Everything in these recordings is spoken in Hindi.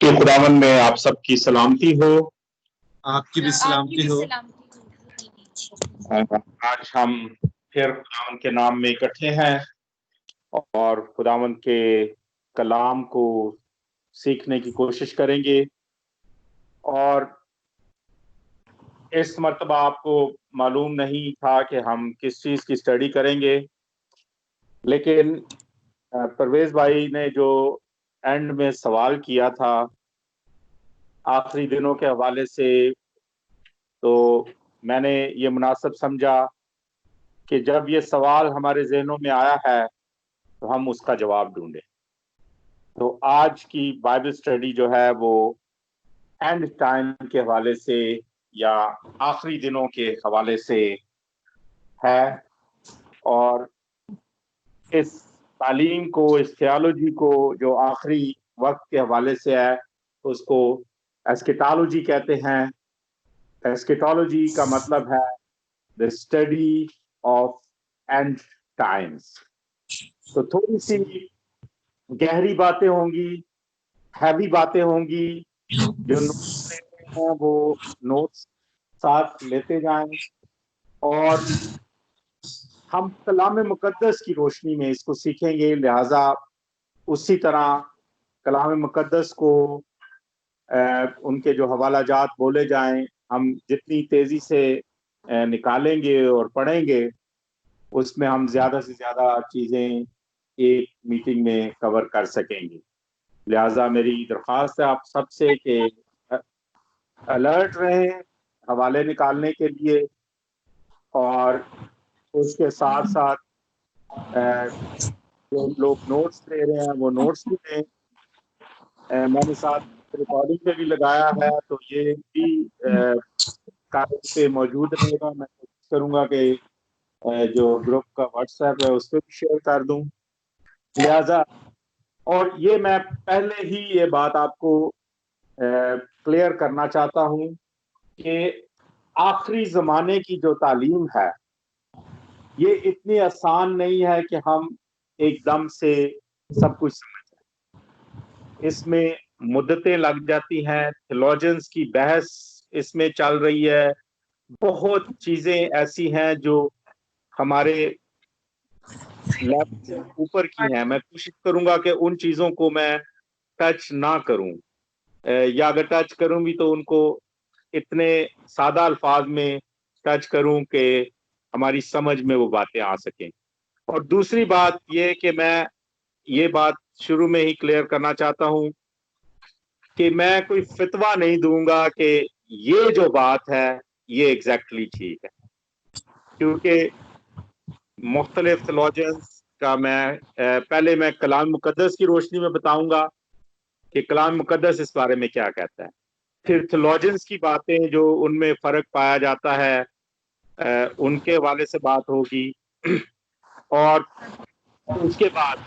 कि खुदावन में आप सबकी सलामती हो। आपकी भी सलामती हो। आज हम फिर खुदावन के नाम में इकट्ठे हैं और खुदावन के कलाम को सीखने की कोशिश करेंगे। और इस मर्तबा आपको मालूम नहीं था कि हम किस चीज की स्टडी करेंगे, लेकिन परवेज भाई ने जो एंड में सवाल किया था आखिरी दिनों के हवाले से, तो मैंने ये मुनासिब समझा कि जब ये सवाल हमारे जहनों में आया है तो हम उसका जवाब ढूंढें। तो आज की बाइबल स्टडी जो है वो एंड टाइम के हवाले से या आखिरी दिनों के हवाले से है, और इस तालीम को, इस थियोलॉजी को जो आखिरी वक्त के हवाले से है उसको एस्केटोलॉजी कहते हैं। एस्केटोलॉजी का मतलब है the study of and times. तो थोड़ी सी गहरी बातें होंगी, हैवी बातें होंगी। जो नोट्स लेते हैं वो नोट्स साथ लेते जाएं, और हम कलाम मुकद्दस की रोशनी में इसको सीखेंगे। लिहाजा उसी तरह कलाम मुकद्दस को उनके जो हवाला जात बोले जाएं, हम जितनी तेजी से निकालेंगे और पढ़ेंगे उसमें हम ज्यादा से ज्यादा चीजें एक मीटिंग में कवर कर सकेंगे। लिहाजा मेरी दरख्वास्त है आप सबसे कि अलर्ट रहें हवाले निकालने के लिए, और उसके साथ साथ जो लोग नोट्स ले रहे हैं वो नोट्स भी लें। मैंने साथ रिकॉर्डिंग पे भी लगाया है, तो ये भी कागज पे मौजूद रहेगा। मैं कोशिश करूंगा कि जो ग्रुप का व्हाट्सएप है उस पर भी शेयर कर दूं। लिहाजा और ये मैं पहले ही ये बात आपको क्लियर करना चाहता हूं कि आखिरी जमाने की जो तालीम है ये इतनी आसान नहीं है कि हम एकदम से सब कुछ समझ जाए। इसमें मुद्दतें लग जाती हैं, थियोलॉजियंस की बहस इसमें चल रही है, बहुत चीजें ऐसी हैं जो हमारे लेवल से ऊपर की हैं। मैं कोशिश करूंगा कि उन चीजों को मैं टच ना करूं, या अगर टच करूं भी तो उनको इतने सादा अल्फाज में टच करूं कि हमारी समझ में वो बातें आ सकें। और दूसरी बात ये कि मैं ये बात शुरू में ही क्लियर करना चाहता हूं कि मैं कोई फितवा नहीं दूंगा कि ये जो बात है ये एग्जैक्टली ठीक है, क्योंकि मुख्तलिफ थियोलॉजियंस का पहले मैं कलाम मुकद्दस की रोशनी में बताऊंगा कि कलाम मुकद्दस इस बारे में क्या कहता है। फिर थियोलॉजियंस की बातें जो उनमें फर्क पाया जाता है उनके हवाले से बात होगी, और उसके बाद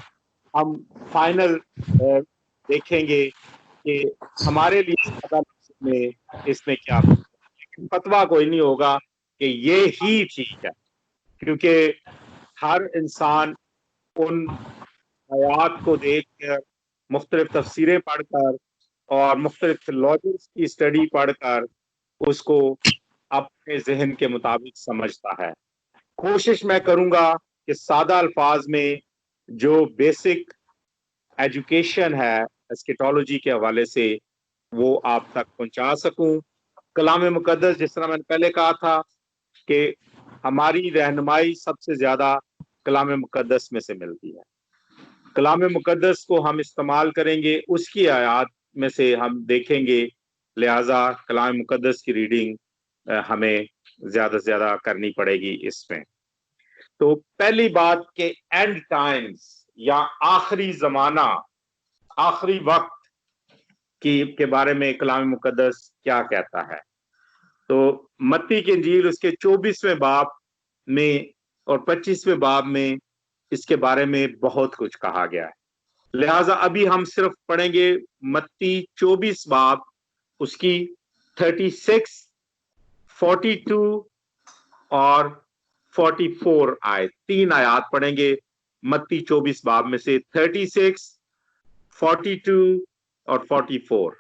हम फाइनल देखेंगे कि हमारे लिए अदालत में इसमें क्या फतवा कोई नहीं होगा कि ये ही ठीक है, क्योंकि हर इंसान उन आयात को देखकर, मुख्तलिफ तफसीरें पढ़कर और मुख्तलिफ थियोलॉजियंस की स्टडी पढ़कर उसको अपने जहन के मुताबिक समझता है। कोशिश मैं करूंगा कि सादा अल्फाज में जो बेसिक एजुकेशन है एस्केटोलॉजी के हवाले से वो आप तक पहुंचा सकूं। कलाम मुकद्दस, जिस तरह मैंने पहले कहा था कि हमारी रहनुमाई सबसे ज्यादा कलाम मुकद्दस में से मिलती है। कलाम मुकद्दस को हम इस्तेमाल करेंगे, उसकी आयात में से हम देखेंगे। लिहाजा कलाम मुकद्दस की रीडिंग हमें ज्यादा से ज्यादा करनी पड़ेगी इसमें। तो पहली बात कि एंड टाइम्स या आखिरी जमाना, आखिरी वक्त के बारे में कलाम मुकद्दस क्या कहता है। तो मत्ती की इंजील उसके 24वें बाब में और 25वें बाब में इसके बारे में बहुत कुछ कहा गया है। लिहाजा अभी हम सिर्फ पढ़ेंगे मत्ती 24 बाब, उसकी 36, 42 और 44 आयत, 3 आयात पढ़ेंगे मत्ती 24 बाब में से, 36, 42 और 44।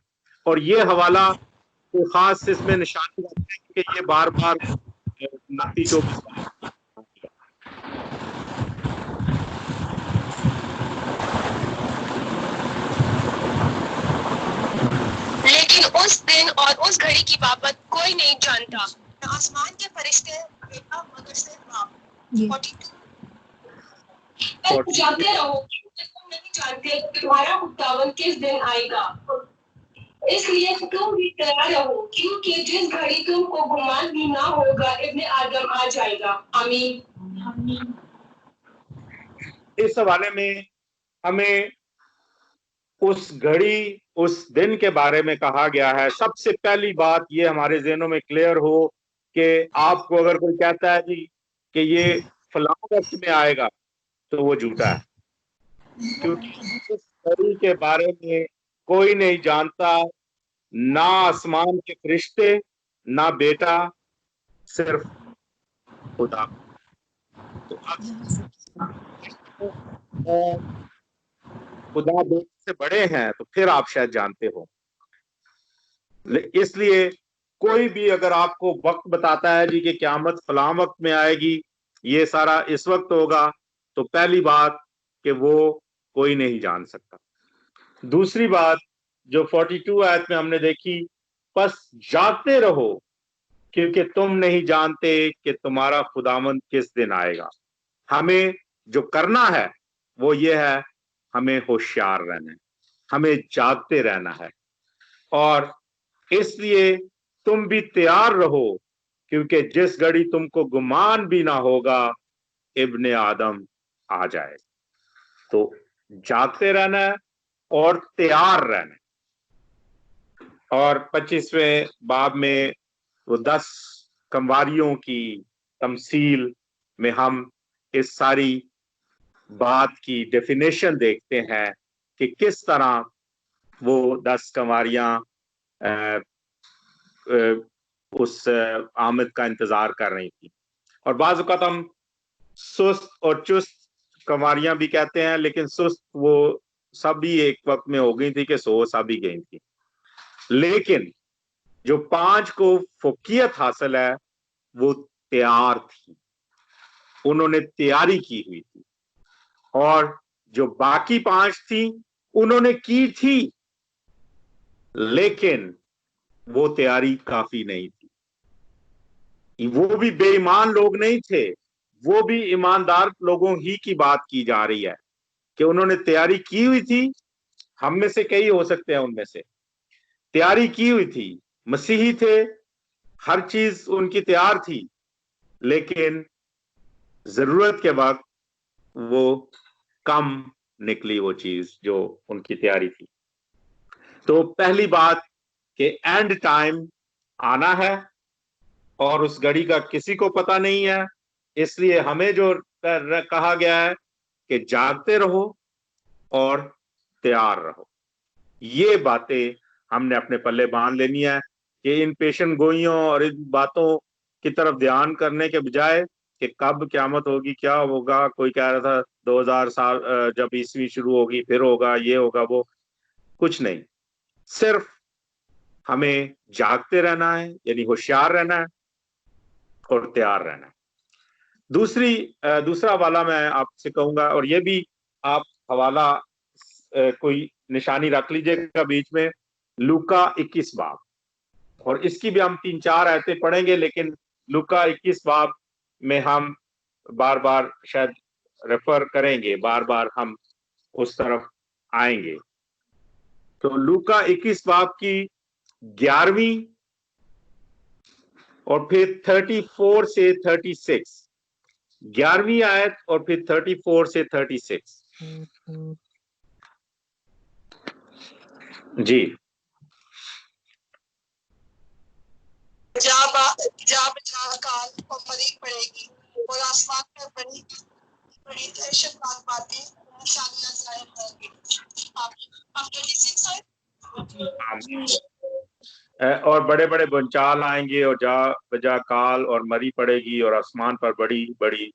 और ये हवाला तो खास इसमें निशानी रखते हैं कि ये बार बार 29-24 लेकिन उस दिन और उस घड़ी की बाबत कोई नहीं जानता, न आसमान के फरिश्ते बेटा मगर सिर्फ बाप। 42 जाते रहो क्योंकि तुम नहीं जानते तुम्हारा खुदावंद किस दिन आएगा, इसलिए तुम भी तैयार रहो क्योंकि जिस घड़ी तुमको गुमान भी ना होगा इब्ने आदम आ जाएगा। आमीन। इस हवाले में हमें उस घड़ी उस दिन के बारे में कहा गया है। सबसे पहली बात ये हमारे ज़हनों में क्लियर हो कि आपको अगर कोई कहता है जी कि ये फलां वक्त में आएगा तो वो झूठा है, क्योंकि इस घड़ी के बारे में कोई नहीं जानता, ना आसमान के फरिश्ते ना बेटा, सिर्फ खुदा। तो खुदा बेटे से बड़े हैं तो फिर आप शायद जानते हो। इसलिए कोई भी अगर आपको वक्त बताता है जी कि क़यामत फलां वक्त में आएगी, ये सारा इस वक्त होगा, तो पहली बात कि वो कोई नहीं जान सकता। दूसरी बात जो 42 आयत में हमने देखी, बस जागते रहो क्योंकि तुम नहीं जानते कि तुम्हारा खुदावंद किस दिन आएगा। हमें जो करना है वो ये है, हमें होशियार रहना है, हमें जागते रहना है, और इसलिए तुम भी तैयार रहो क्योंकि जिस घड़ी तुमको गुमान भी ना होगा इब्ने आदम आ जाए। तो जागते रहना है और तैयार रहना है। और 25वें बाब में वो 10 कमवारियों की तमसील में हम इस सारी बात की डेफिनेशन देखते हैं कि किस तरह वो 10 कंवारियां उस आमद का इंतजार कर रही थी। और बाज़ औक़ात हम सुस्त और चुस्त कंवारियां भी कहते हैं, लेकिन सुस्त वो सभी एक वक्त में हो गई थी कि सो सभी गई थी, लेकिन जो 5 को फौकियत हासिल है वो तैयार थी, उन्होंने तैयारी की हुई थी। और जो बाकी 5 थी उन्होंने की थी, लेकिन वो तैयारी काफी नहीं थी। वो भी बेईमान लोग नहीं थे, वो भी ईमानदार लोगों ही की बात की जा रही है कि उन्होंने तैयारी की हुई थी। हम में से कई हो सकते हैं उनमें से तैयारी की हुई थी, मसीही थे, हर चीज उनकी तैयार थी, लेकिन जरूरत के वक्त वो कम निकली वो चीज जो उनकी तैयारी थी। तो पहली बात कि एंड टाइम आना है और उस घड़ी का किसी को पता नहीं है, इसलिए हमें जो कहा गया है कि जागते रहो और तैयार रहो। ये बातें हमने अपने पल्ले बांध लेनी है कि इन पेशन गोइयों और इन बातों की तरफ ध्यान करने के बजाय कि कब क़यामत होगी, क्या होगा, कोई कह रहा था 2000 साल जब ईस्वी शुरू होगी फिर होगा, ये होगा, वो कुछ नहीं, सिर्फ हमें जागते रहना है, यानी होशियार रहना है और तैयार रहना है। दूसरा हवाला मैं आपसे कहूंगा, और ये भी आप हवाला कोई निशानी रख लीजिएगा बीच में, लूका 21 बाब, और इसकी भी हम 3-4 आयतें पढ़ेंगे, लेकिन लूका 21 बाब में हम बार बार शायद रेफर करेंगे, बार बार हम उस तरफ आएंगे। तो लूका 21 बाब की 11वीं और फिर 34 से 36, 11वीं आयत और फिर 34 से 36 जी। जा काल और मरी पड़ेगी और आसमान पर बड़ी बड़ी दहशतनाक बातें निशानियां जाहिर होंगी। आप 26 और बड़े बड़े भूचाल आएंगे और जा बजा काल और मरी पड़ेगी और आसमान पर बड़ी बड़ी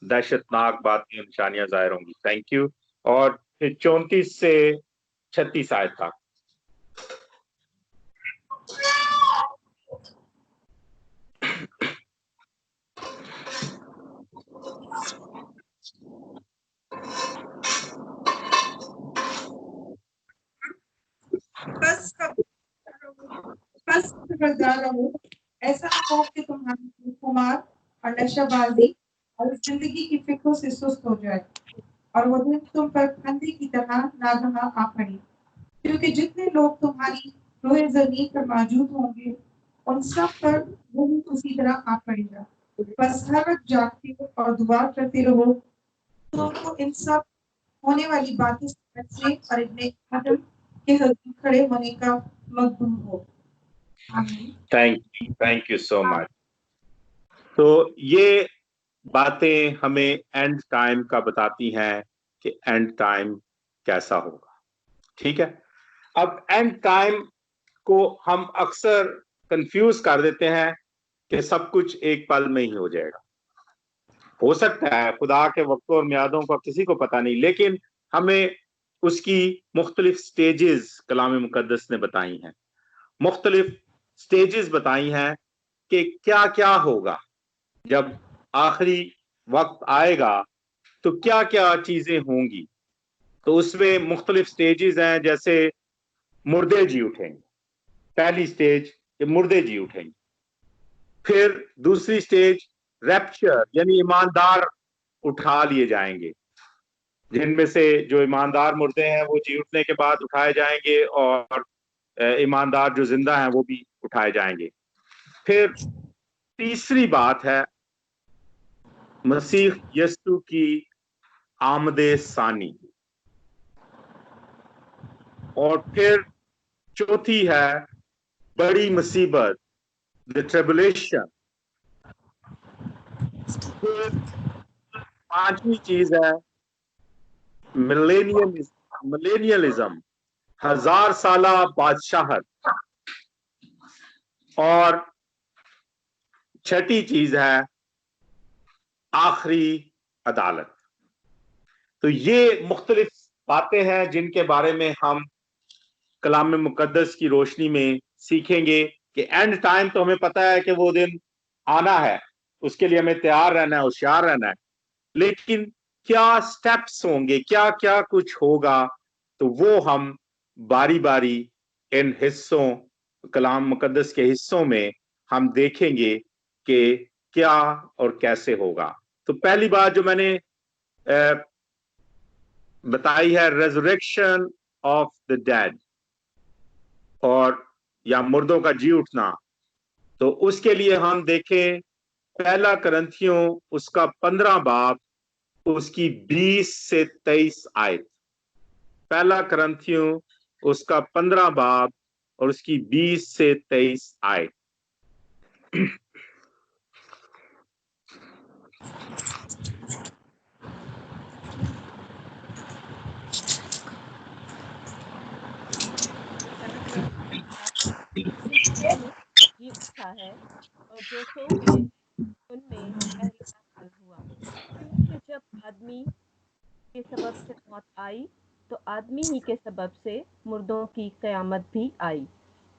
दहशतनाक बातें निशानियां जाहिर होंगी। Thank you. और फिर 34 से 36 आयत तक बस खबरदार रहो, ऐसा हो कि तुम्हारी कुमार और नशाबाजी और जिंदगी की फिक्रों से सुस्त हो जाए और वो दिन तुम पर फंदे की तरह नागहा आ पड़े, क्योंकि जितने लोग तुम्हारी रोए जमीन पर मौजूद होंगे उन सब पर वो भी उसी तरह आ पड़ेगा। बस हर वक्त जागते और दुआ करते रहो तो इन सब होने वाली बातें समझने और इब्ने आदम के हजूर खड़े होने का मकबूल हो। आमीन। Thank you so much. तो ये बातें हमें एंड टाइम का बताती हैं कि एंड टाइम कैसा होगा। ठीक है, अब एंड टाइम को हम अक्सर कंफ्यूज कर देते हैं कि सब कुछ एक पल में ही हो जाएगा। हो सकता है, खुदा के वक्त और मियादों का किसी को पता नहीं, लेकिन हमें उसकी मुख्तलिफ स्टेजेस कलाम मुकद्दस ने बताई हैं, मुख्तलिफ स्टेजेस बताई हैं कि क्या क्या होगा जब आखिरी वक्त आएगा, तो क्या क्या चीजें होंगी। तो उसमें मुख्तलिफ स्टेजेस हैं, जैसे मुर्दे जी उठेंगे, पहली स्टेज कि मुर्दे जी उठेंगे। फिर दूसरी स्टेज रैप्चर, यानी ईमानदार उठा लिए जाएंगे, जिनमें से जो ईमानदार मुर्दे हैं वो जी उठने के बाद उठाए जाएंगे और ईमानदार जो जिंदा हैं वो भी उठाए जाएंगे। फिर तीसरी बात है मसीह यीशु की आमदे सानी, और फिर चौथी है बड़ी मुसीबत, द ट्रिबुलेशन। फिर पांचवी चीज है मिलेनियलिज्म, 1000 साला बादशाहत, और छठी चीज है आखिरी अदालत। तो ये मुख्तलिफ बातें हैं जिनके बारे में हम कलाम मुकद्दस की रोशनी में सीखेंगे कि एंड टाइम तो हमें पता है कि वो दिन आना है, उसके लिए हमें तैयार रहना है, होशियार रहना है, लेकिन क्या स्टेप्स होंगे, क्या क्या कुछ होगा, तो वो हम बारी बारी इन हिस्सों, कलाम मुकद्दस के हिस्सों में हम देखेंगे कि क्या और कैसे होगा। तो पहली बात जो मैंने बताई है रेजरेक्शन ऑफ द डेड, और या मुर्दों का जी उठना। तो उसके लिए हम देखें पहला करंथियों उसका 15 बाब उसकी 20 से 23 आयत। पहला करंथियों उसका 15 बाब और उसकी 20 से 23 आयत। जी उठा है और जो सो गए उनमें पहला फल हुआ, क्योंकि जब आदमी के सबब से मौत आई तो आदमी ही के सबब से मुर्दों की कयामत भी आई।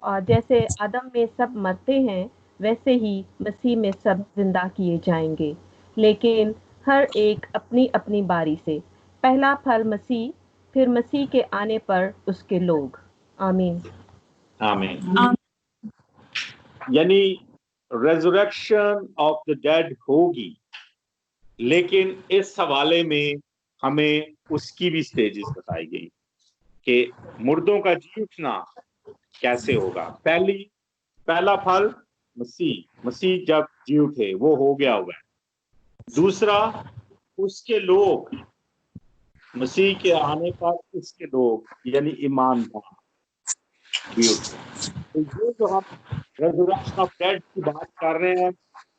और जैसे आदम में सब मरते हैं वैसे ही मसीह में सब जिंदा किए जाएंगे, लेकिन हर एक अपनी अपनी बारी से। पहला फल मसीह, फिर मसीह के आने पर उसके लोग। आमीन। आमीन। यानी रेजरेक्शन ऑफ द डेड होगी, लेकिन इस हवाले में हमें उसकी भी स्टेजेस बताई गई कि मुर्दों का जी उठना कैसे होगा। पहला फल मसीह जब जी उठे वो हो गया हुआ है। दूसरा उसके लोग, मसीह के आने पर उसके लोग यानी ईमानदार जी उठे। तो ये जो हम रेजरेक्शन ऑफ डेड की बात कर रहे हैं,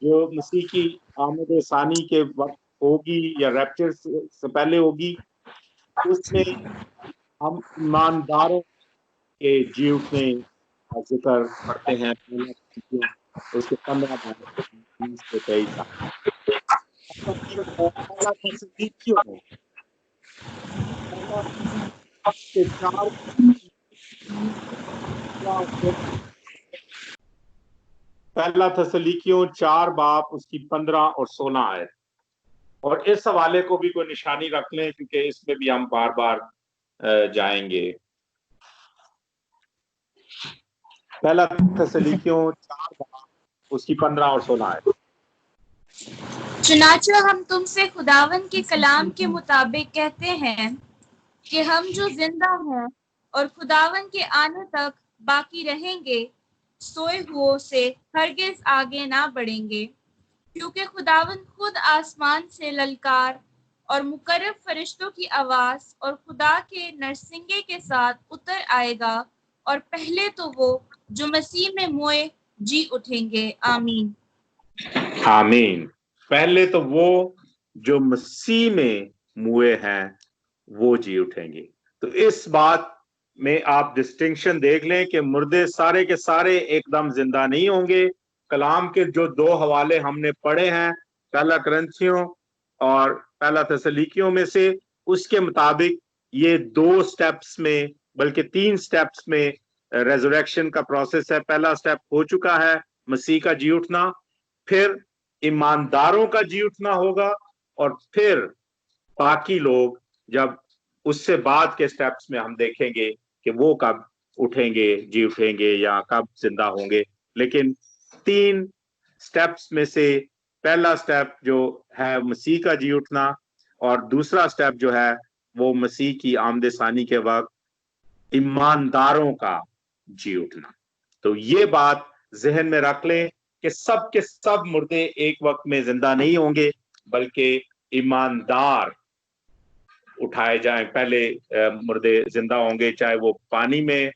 जो मसीह की आमद सानी के वक्त होगी या रैप्चर से पहले होगी, उसमें हम ईमानदारों के जी उठने का जिक्र पढ़ते हैं। उसके 15 से 23 पहला थस्सलुनीकियों 4 बाब उसकी 15 और 16 आयत। और इस हवाले को भी कोई निशानी रख लें, क्योंकि इसमें भी हम बार बार जाएंगे। पहला थस्सलुनीकियों 4 उसकी 15 और 16 आयत। चुनांचे हम तुमसे खुदावन के कलाम के मुताबिक कहते हैं कि हम जो जिंदा हैं और खुदावन के आने तक बाकी रहेंगे, सोए हुओं से हरगिज आगे ना बढ़ेंगे, क्योंकि खुदावन खुद आसमान से ललकार और मुकर्रब फरिश्तों की आवाज और खुदा के नरसिंगे के साथ उतर आएगा, और पहले तो वो जो मसीह में मोए जी उठेंगे। आमीन। आमीन। पहले तो वो जो मसीह में मुए हैं वो जी उठेंगे। तो इस बात में आप डिस्टिंक्शन देख लें कि मुर्दे सारे के सारे एकदम जिंदा नहीं होंगे। कलाम के जो 2 हवाले हमने पढ़े हैं, पहला करंथियों और पहला थस्सलुनीकियों में से, उसके मुताबिक ये 2 स्टेप्स में, बल्कि 3 स्टेप्स में रेजरेक्शन का प्रोसेस है। पहला स्टेप हो चुका है, मसीह का जी उठना, फिर ईमानदारों का जी उठना होगा, और फिर बाकी लोग जब उससे बाद के स्टेप्स में हम देखेंगे कि वो कब उठेंगे, जी उठेंगे या कब जिंदा होंगे। लेकिन 3 स्टेप्स में से पहला स्टेप जो है मसीह का जी उठना, और दूसरा स्टेप जो है वो मसीह की आमद सानी के वक्त ईमानदारों का जी उठना। तो ये बात जहन में रख लें कि सब के सब मुर्दे एक वक्त में जिंदा नहीं होंगे, बल्कि ईमानदार उठाए जाएं। पहले मुर्दे जिंदा होंगे, चाहे वो पानी में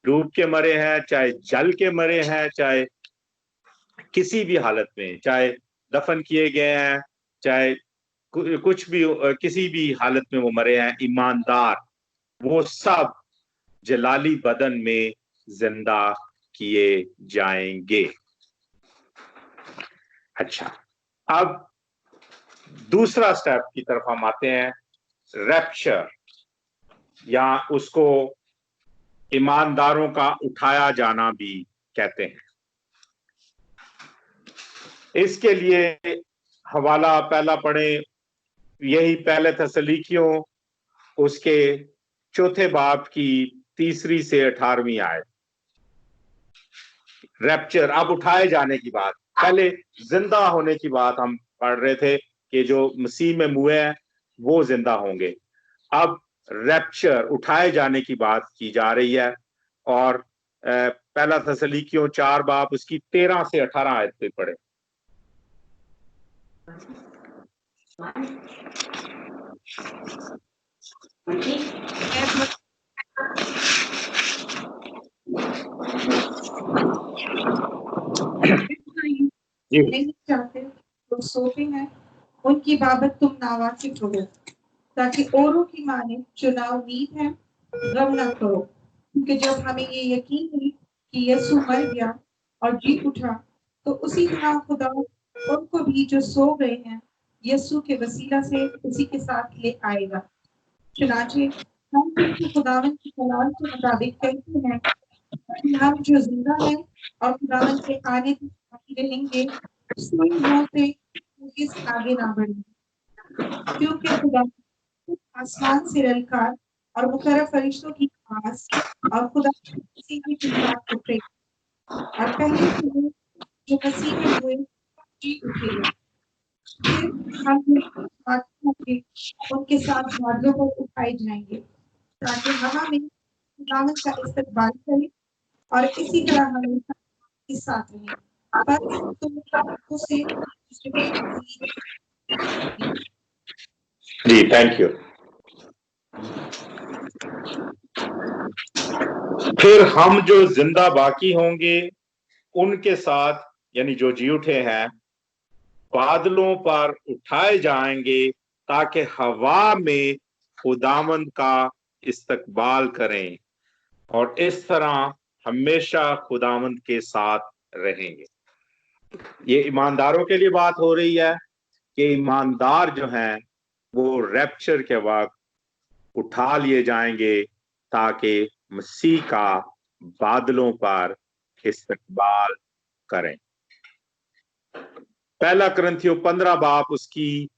डूब के मरे हैं, चाहे जल के मरे हैं, चाहे किसी भी हालत में, चाहे दफन किए गए हैं, चाहे कुछ भी, किसी भी हालत में वो मरे हैं, ईमानदार वो सब जलाली बदन में जिंदा किए जाएंगे। अच्छा, अब दूसरा स्टेप की तरफ हम आते हैं, रैप्चर, या उसको ईमानदारों का उठाया जाना भी कहते हैं। इसके लिए हवाला पहला पढ़े, यही पहले थस्सलुनीकियों उसके 4 बाब की 3 से 18वीं आयत। रैप्चर, अब उठाए जाने की बात, पहले जिंदा होने की बात हम पढ़ रहे थे कि जो मसीह में मुए हैं वो जिंदा होंगे। अब रैप्चर, उठाए जाने की बात की जा रही है, और पहला थस्सलुनीकियों 4 बाब उसकी 13 से 18 आयत पे पढ़े। नहीं चाहते तो सोते हैं, उनकी बाबत तुम नावाकिफ रहो, ताकि औरों की माने जो नाउमीद है गम ना करो। क्योंकि जब हमें ये यकीन हुई कि यीशु मर गया और जी उठा, तो उसी तरह खुदा उनको भी जो सो गए हैं यीशु के वसीला से उसी के साथ ले आएगा। चुनांचे हम तुमको खुदावन के कलाम के मुताबिक कहते हैं कि हम जो जिंदा हैं और खुदावन के आने तक बाकी रहेंगे, सोए हुओं से हरगिज़ आगे ना बढ़ेंगे, क्योंकि खुदा आसमान से ललकार और मुकर्रब फरिश्तों की आवाज और खुदा मसीह के साथ उठे, और पहले तो वो जो मसीह में हुए जी उठेंगे, फिर हम होंगे उनके साथ बादलों पर उठाए जाएंगे, ताकि हवा में खुदावन का इस्तकबाल करें, और इसी तरह हमेशा के साथ रहें। बस तुम से जी, थैंक यू। फिर हम जो जिंदा बाकी होंगे उनके साथ, यानी जो जी उठे हैं, बादलों पर उठाए जाएंगे, ताकि हवा में खुदावंद का इस्तकबाल करें, और इस तरह हमेशा खुदावंद के साथ रहेंगे। ये ईमानदारों के लिए बात हो रही है कि ईमानदार जो हैं वो रैप्चर के वक्त उठा लिए जाएंगे, ताकि मसीह का बादलों पर इस्तकबाल करें। पहला करंथियों 15 बाब उसकी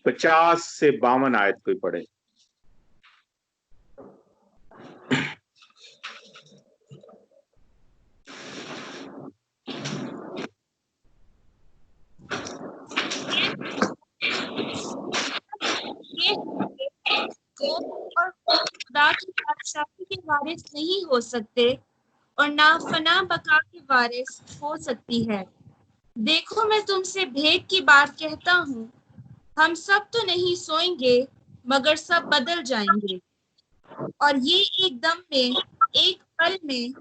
50 से 52 आयत कोई पढ़े। वारिस नहीं हो सकते और ना फना बका के वारिस हो सकती है। देखो मैं तुमसे भेद की बात कहता हूँ, हम सब तो नहीं सोएंगे मगर सब बदल जाएंगे, और ये एकदम में, एक पल में,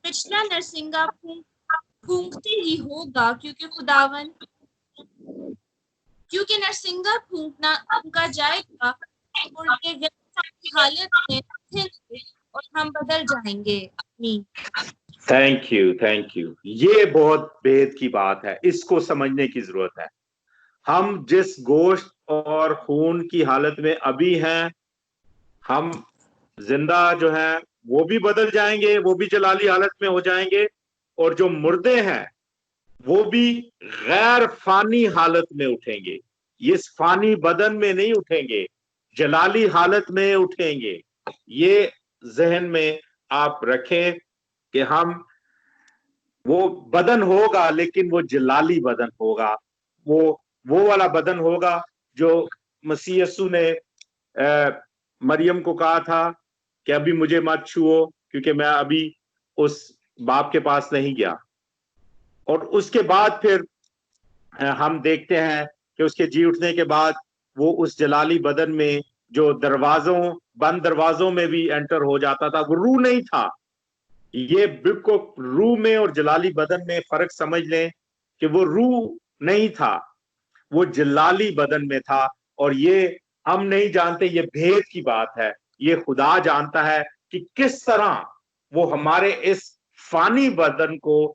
पिछला नरसिंगा फूंकते ही होगा, क्योंकि नरसिंगा फूंका जाएगा और ये व्यवस्था की हालत में उठेंगे और हम बदल जाएंगे। आमीन। Thank you. ये बहुत भेद की बात है, इसको समझने की जरूरत है। हम जिस गोश्त और खून की हालत में अभी हैं, हम जिंदा जो है वो भी बदल जाएंगे, वो भी जलाली हालत में हो जाएंगे, और जो मुर्दे हैं वो भी गैर फानी हालत में उठेंगे। ये फानी बदन में नहीं उठेंगे, जलाली हालत में उठेंगे। ये जहन में आप रखें कि हम, वो बदन होगा लेकिन वो जलाली बदन होगा, वो वाला बदन होगा जो मसीह यीशु ने मरियम को कहा था कि अभी मुझे मत छुओ क्योंकि मैं अभी उस बाप के पास नहीं गया। और उसके बाद फिर हम देखते हैं कि उसके जी उठने के बाद वो उस जलाली बदन में, जो बंद दरवाजों में भी एंटर हो जाता था, वो रूह नहीं था। ये बिल्कुल रूह में और जलाली बदन में फर्क समझ लें कि वो रूह नहीं था, वो जलाली बदन में था। और ये हम नहीं जानते, ये भेद की बात है, ये खुदा जानता है कि किस तरह वो हमारे इस फानी बदन को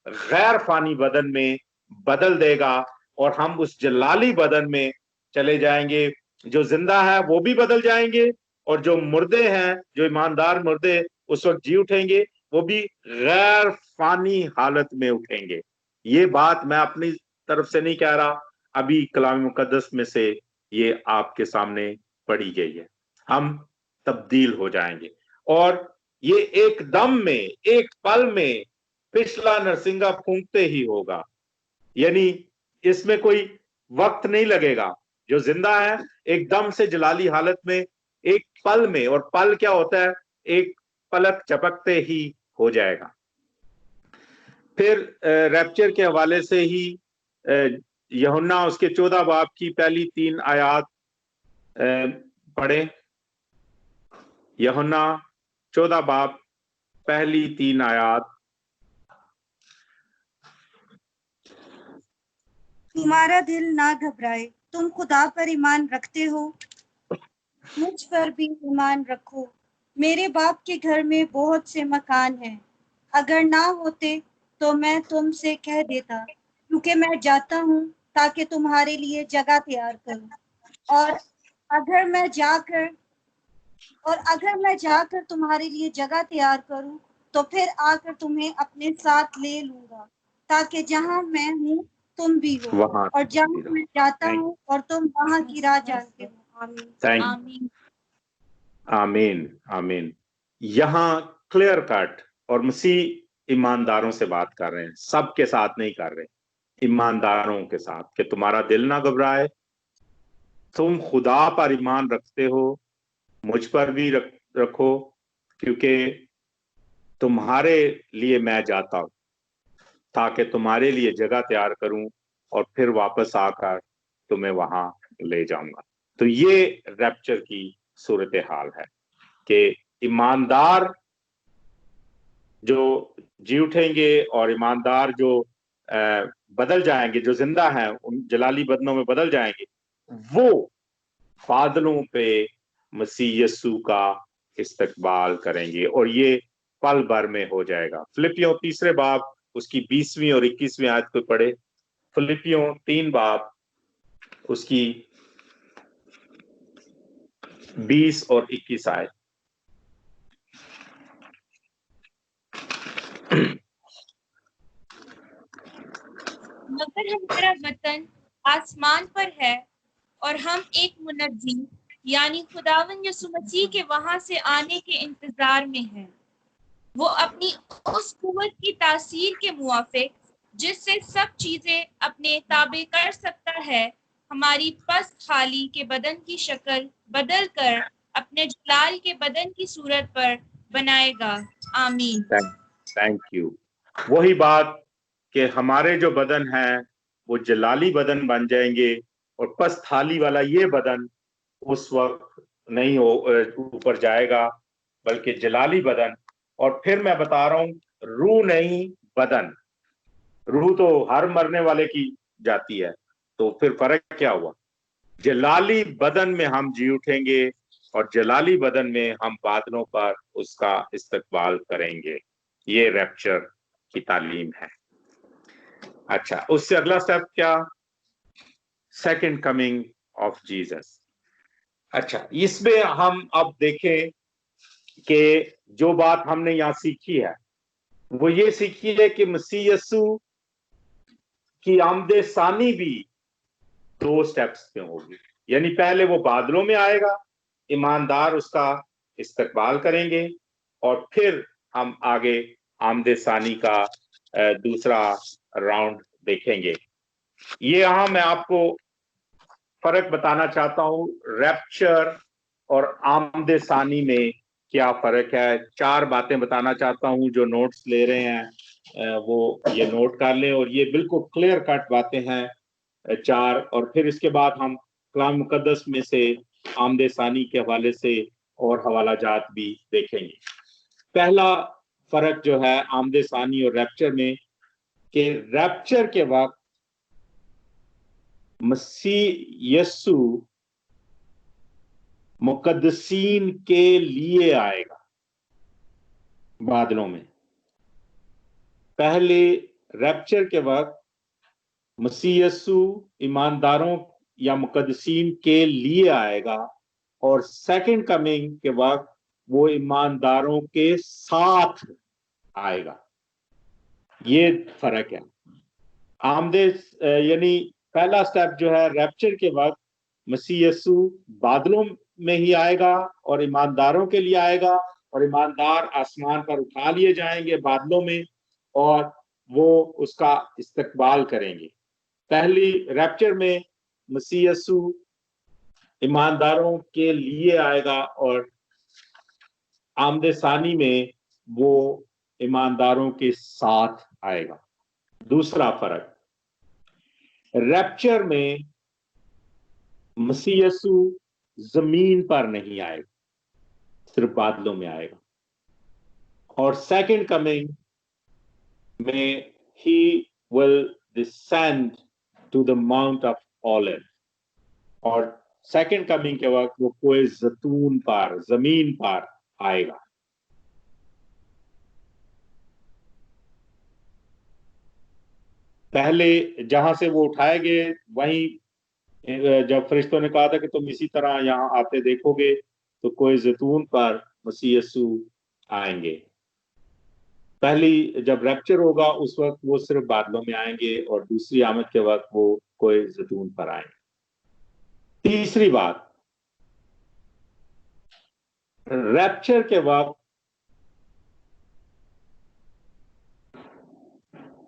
गैर फानी बदन में बदल देगा और हम उस जलाली बदन में चले जाएंगे। जो जिंदा है वो भी बदल जाएंगे, और जो मुर्दे हैं, जो ईमानदार मुर्दे उस वक्त जी उठेंगे, वो भी गैर फानी हालत में उठेंगे। ये बात मैं अपनी तरफ से नहीं कह रहा, अभी कलाम मुकद्दस में से ये आपके सामने पढ़ी गई है। हम तब्दील हो जाएंगे और ये एक दम में, एक पल में पिछला नरसिंगा फूंकते ही होगा, यानी इसमें कोई वक्त नहीं लगेगा। जो जिंदा है एकदम से जलाली हालत में एक पल में, और पल क्या होता है, एक पलक झपकते ही हो जाएगा। फिर रैप्चर के हवाले से ही यूहन्ना उसके 14 बाब की पहली 3 आयात पढ़े। यूहन्ना 14 बाब पहली 3 आयात। तुम्हारा दिल ना घबराए, तुम खुदा पर ईमान रखते हो, मुझ पर भी ईमान रखो। मेरे बाप के घर में बहुत से मकान हैं, अगर ना होते तो मैं तुमसे कह देता, क्योंकि मैं जाता हूँ ताकि तुम्हारे लिए जगह तैयार करूँ। और अगर मैं जाकर तुम्हारे लिए जगह तैयार करूँ तो फिर आकर तुम्हें अपने साथ ले लूंगा, ताकि जहाँ मैं हूँ तुम भी हो, और जहाँ मैं जाता हूँ और तुम वहाँ की राह जानते हो। आमीन। आमीन आमीन। यहाँ क्लियर कट, और मसीह ईमानदारों से बात कर रहे हैं, सबके साथ नहीं कर रहे, ईमानदारों के साथ, कि तुम्हारा दिल ना घबराए, तुम खुदा पर ईमान रखते हो, मुझ पर भी रखो, क्योंकि तुम्हारे लिए मैं जाता हूं ताकि तुम्हारे लिए जगह तैयार करूं और फिर वापस आकर तुम्हें वहां ले जाऊंगा। तो ये रैप्चर की सूरत हाल है कि ईमानदार जो जी उठेंगे और ईमानदार जो बदल जाएंगे, जो जिंदा हैं उन जलाली बदनों में बदल जाएंगे, वो फादलों पे मसीह यस्सू का इस्तकबाल करेंगे और ये पल भर में हो जाएगा। फिलिपियों 3 बाब उसकी 20वीं और 21वीं आयत को पढ़े। फिलिपियों 3 बाब उसकी 20 और 21 आयत। मगर हमारा वतन आसमान पर है और हम एक मुनज्जी यानी खुदावन यीशु मसीह के वहां से आने के इंतजार में हैं। वो अपनी उस कुव्वत की तासीर के मुआफिक जिससे सब चीजें अपने ताबे कर सकता है, हमारी पस्त खाली के बदन की शक्ल बदल कर अपने जलाल के बदन की सूरत पर बनाएगा। आमीन। Thank you. वही बात कि हमारे जो बदन हैं वो जलाली बदन बन जाएंगे और पस्थाली वाला ये बदन उस वक्त नहीं हो ऊपर जाएगा, बल्कि जलाली बदन। और फिर मैं बता रहा हूं, रूह नहीं बदन। रूह तो हर मरने वाले की जाती है, तो फिर फर्क क्या हुआ? जलाली बदन में हम जी उठेंगे और जलाली बदन में हम बादलों पर उसका इस्तकबाल करेंगे। ये रैप्चर की तालीम है। अच्छा, उससे अगला स्टेप क्या? Second coming of Jesus. अच्छा, इसमें हम अब देखें कि जो बात हमने यहां सीखी है वो ये सीखी है कि मसीह यस्सु की आमदे सानी भी दो स्टेप्स में होगी। यानी पहले वो बादलों में आएगा, ईमानदार उसका इस्तकबाल करेंगे, और फिर हम आगे आमदे सानी का दूसरा राउंड देखेंगे। ये यहां मैं आपको फर्क बताना चाहता हूं, रैप्चर और आमदे सानी में क्या फर्क है। चार बातें बताना चाहता हूं। जो नोट्स ले रहे हैं वो ये नोट कर लें, और ये बिल्कुल क्लियर कट बातें हैं चार। और फिर इसके बाद हम कलाम मुकद्दस में से आमदे सानी के हवाले से और हवाला जात भी देखेंगे। पहला फर्क जो है आमदे सानी और रैप्चर में, कि रैप्चर के वक्त मसीह यस्सु मुकद्दसीन के लिए आएगा बादलों में। पहले रैप्चर के वक्त मसीह यस्सु ईमानदारों या मुकद्दसीन के लिए आएगा, और सेकंड कमिंग के वक्त वो ईमानदारों के साथ आएगा। ये फर्क है। आमदे यानी पहला स्टेप जो है रैप्चर के वक्त मसीह यस्सु बादलों में ही आएगा और ईमानदारों के लिए आएगा, और ईमानदार आसमान पर उठा लिए जाएंगे बादलों में, और वो उसका इस्तकबाल करेंगे। पहली रैप्चर में मसीह यस्सु ईमानदारों के लिए आएगा, और आमदे सानी में वो ईमानदारों के साथ आएगा। दूसरा फर्क, रैप्चर में मसीह यस्सु जमीन पर नहीं आएगा, सिर्फ बादलों में आएगा। और सेकंड कमिंग में ही will descend to the Mount of Olive, और सेकंड कमिंग के वक्त वो कोई जैतून पर, जमीन पर आएगा। पहले जहां से वो उठाए गए वहीं जब फरिश्तों ने कहा था कि तुम इसी तरह यहाँ आते देखोगे, तो कोई जैतून पर मसीह यस्सु आएंगे। पहली जब रैप्चर होगा उस वक्त वो सिर्फ बादलों में आएंगे, और दूसरी आमद के वक्त वो कोई जैतून पर आएंगे। तीसरी बात, रैप्चर के वक्त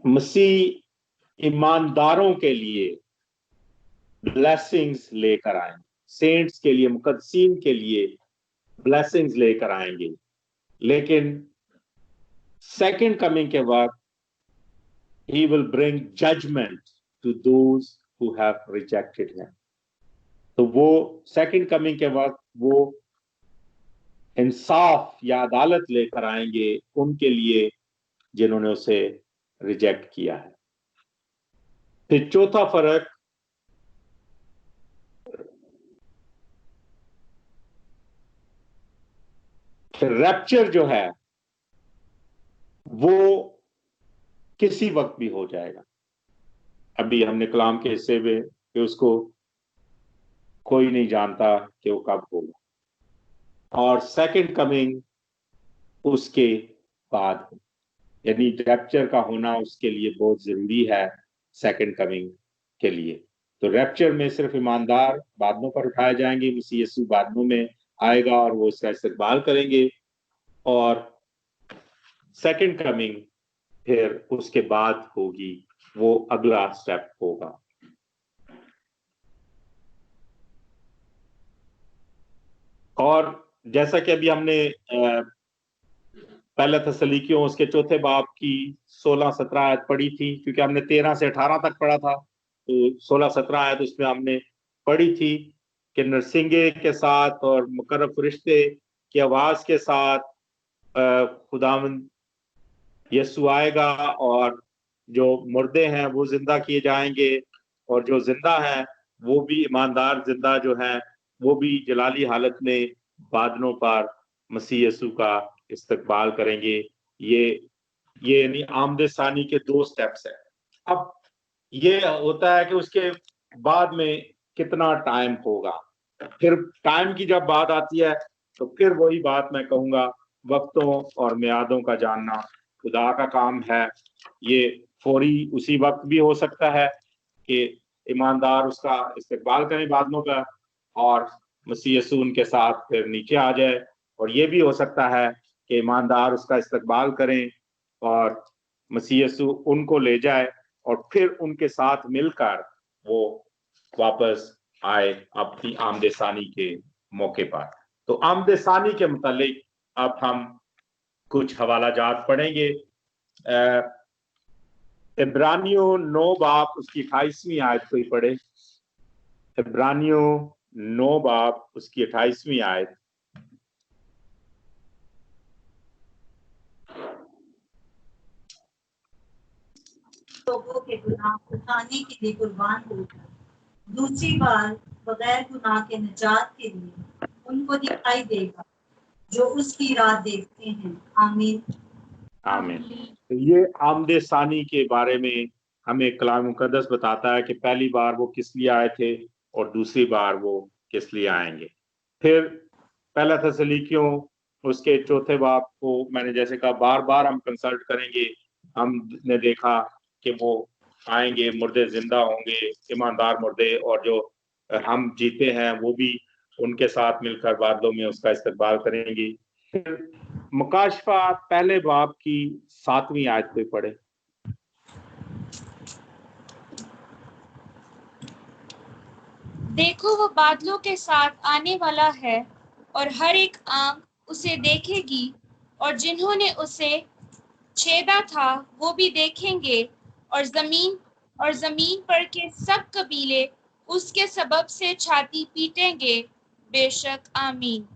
मसीह ईमानदारों के लिए ब्लेसिंग्स लेकर आएंगे, सेंट्स के लिए, मुकद्दसीन के लिए ब्लेसिंग्स लेकर आएंगे। लेकिन सेकंड कमिंग के वक्त he will bring judgment to those who have rejected him। तो वो सेकंड कमिंग के वक्त वो इंसाफ या अदालत लेकर आएंगे उनके लिए जिन्होंने उसे रिजेक्ट किया है। फिर चौथा फर्क, रैप्चर जो है वो किसी वक्त भी हो जाएगा। अभी हमने कलाम के हिस्से में कि उसको कोई नहीं जानता कि वो कब होगा, और सेकंड कमिंग उसके बाद, यानी रैप्चर का होना उसके लिए बहुत जरूरी है सेकंड कमिंग के लिए। तो रैप्चर में सिर्फ ईमानदार बादलों पर उठाए जाएंगे, मसीह यीशु बादलों में आएगा और वो इसका इस्तकबाल करेंगे, और सेकंड कमिंग फिर उसके बाद होगी, वो अगला स्टेप होगा। और जैसा कि अभी हमने पहले थस्सलुनीकियों उसके चौथे बाब की 16-17 आयत पढ़ी थी, क्योंकि हमने 13 से 18 तक पढ़ा था, तो 16-17 आयत उसमें हमने पढ़ी थी कि नरसिंगे के साथ और मुकर्रब फरिश्ते की आवाज के साथ खुदावंद यीशु आएगा और जो मुर्दे हैं वो जिंदा किए जाएंगे, और जो जिंदा हैं वो भी ईमानदार जिंदा जो हैं वो भी जलाली हालत में बादलों पर मसीह यीशु का इस्तकबाल करेंगे। ये यानी आमद सानी के 2 स्टेप्स हैं। अब ये होता है कि उसके बाद में कितना टाइम होगा, फिर टाइम की जब बात आती है तो फिर वही बात मैं कहूंगा, वक्तों और मियादों का जानना खुदा का काम है। ये फौरी उसी वक्त भी हो सकता है कि ईमानदार उसका इस्तकबाल करें बादलों का और मसीह यीशु उनके साथ फिर नीचे आ जाए, और ये भी हो सकता है कि ईमानदार उसका इस्तकबाल करें और मसीह यीशु उनको ले जाए और फिर उनके साथ मिलकर वो वापस आए अपनी आमद सानी के मौके पर। तो आमद सानी के मुतालिक अब हम कुछ हवाला जात पढ़ेंगे। इब्रानियों 9 बाब उसकी 28वीं आयत को ही पढ़े। इब्रानियों 9 बाब उसकी 28वीं आयत। लोगों के गुनाह उठाने के लिए कुर्बान होगा, दूसरी बार बगैर गुनाह के निजात के लिए उनको दिखाई देगा जो उसकी राह देखते हैं। आमीन आमीन। तो ये आमद सानी के बारे में हमें कलाम मुकद्दस बताता है कि पहली बार वो किस लिए आए थे और दूसरी बार वो किस लिए आएंगे। फिर पहला थस्सलुनीकियों उसके चौथे बाब को मैंने जैसे कहा बार बार हम कंसल्ट करेंगे। हमने देखा कि वो आएंगे, मुर्दे जिंदा होंगे, ईमानदार मुर्दे, और जो हम जीते हैं वो भी उनके साथ मिलकर बादलों में उसका इस्तकबाल करेंगे। फिर मुकाशफा पहले बाब की 7वीं आयत पे पढ़े। देखो वो बादलों के साथ आने वाला है और हर एक आंख उसे देखेगी, और जिन्होंने उसे छेदा था वो भी देखेंगे, और जमीन पर के सब कबीले उसके सबब से छाती पीटेंगे। बेशक आमीन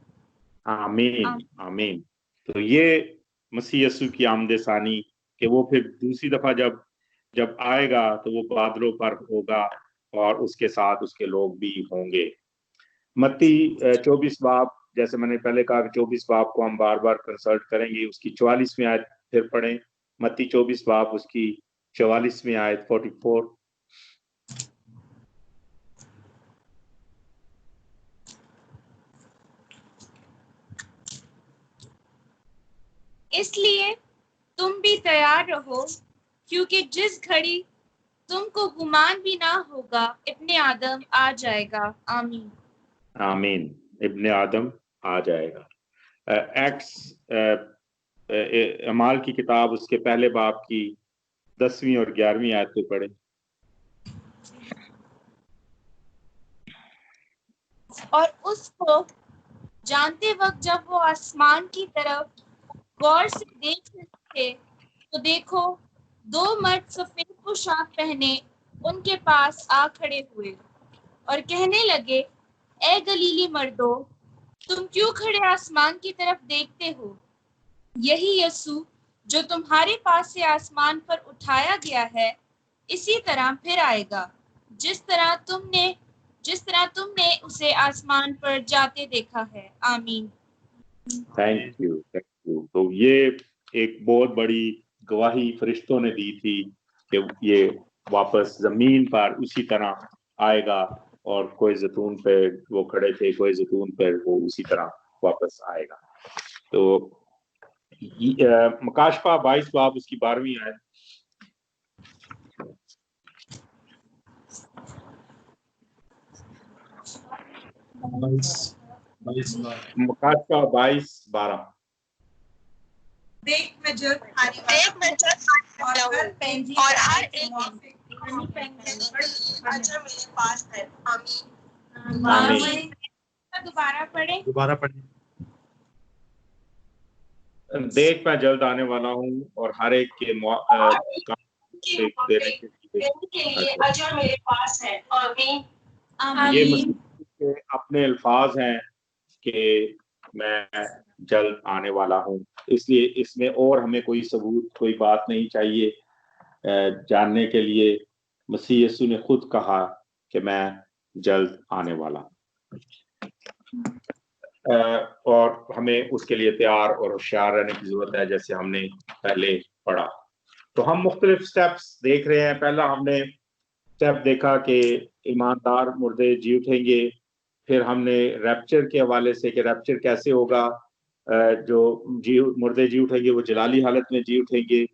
आमीन आमीन। तो ये मसीह यीशु की आमद सानी कि वो फिर दूसरी दफा जब आएगा तो वो बादलों पर होगा और उसके साथ उसके लोग भी होंगे। मत्ती 24 बाब, जैसे मैंने पहले कहा कि 24 बाब को हम बार बार कंसल्ट करेंगे। उसकी 44वीं आयत फिर पढ़ें। मत्ती 24 बाब उसकी 44वीं आयत 44। इसलिए तुम भी तैयार रहो, क्योंकि जिस घड़ी तुमको गुमान भी ना होगा इब्ने आदम आ जाएगा। आमीन आमीन। इब्ने आदम आ जाएगा। एक्ट्स अमाल की किताब उसके पहले बाब की 10वीं और 11वीं आयत पे पढ़े। और उसको जानते वक्त जब वो आसमान की तरफ गौर से देख रहे थे तो देखो 2 मर्द सफेद पोशाक पहने उनके पास आ खड़े हुए और कहने लगे, ए गलीली मर्दों, तुम क्यों खड़े आसमान की तरफ देखते हो? यही यीशु जो तुम्हारे पास से आसमान पर उठाया गया है इसी तरह फिर आएगा, जिस तरह तुमने उसे आसमान पर जाते देखा है। आमीन थैंक यू। तो ये एक बहुत बड़ी गवाही फरिश्तों ने दी थी कि ये वापस जमीन पर उसी तरह आएगा, और कोई जैतून पे वो खड़े थे, कोई जैतून पर वो उसी तरह वापस आएगा। तो मुकाशफा 22 बाब उसकी 12वीं आयत। मुकाशफा 22:12। देख मैं जल खाने और हर एक अजर मेरे पास है। आमीन आमीन। दोबारा पढ़े। देख मैं जल्द आने वाला हूँ और हर एक के काम से देने के लिए अजर मेरे पास है। आमीन। ये मसीह के अपने अल्फाज हैं कि मैं जल्द आने वाला हूँ, इसलिए इसमें और हमें कोई सबूत, कोई बात नहीं चाहिए जानने के लिए। मसीह यीशु ने खुद कहा कि मैं जल्द आने वाला हूँ, और हमें उसके लिए तैयार और होशियार रहने की जरूरत है, जैसे हमने पहले पढ़ा। तो हम मुख्तलिफ स्टेप्स देख रहे हैं। पहला हमने स्टेप देखा कि ईमानदार मुर्दे जी उठेंगे। फिर हमने रैप्चर के हवाले से कि रैप्चर कैसे होगा, जो मुर्दे जी उठेंगे वो जलाली हालत में जी उठेंगे,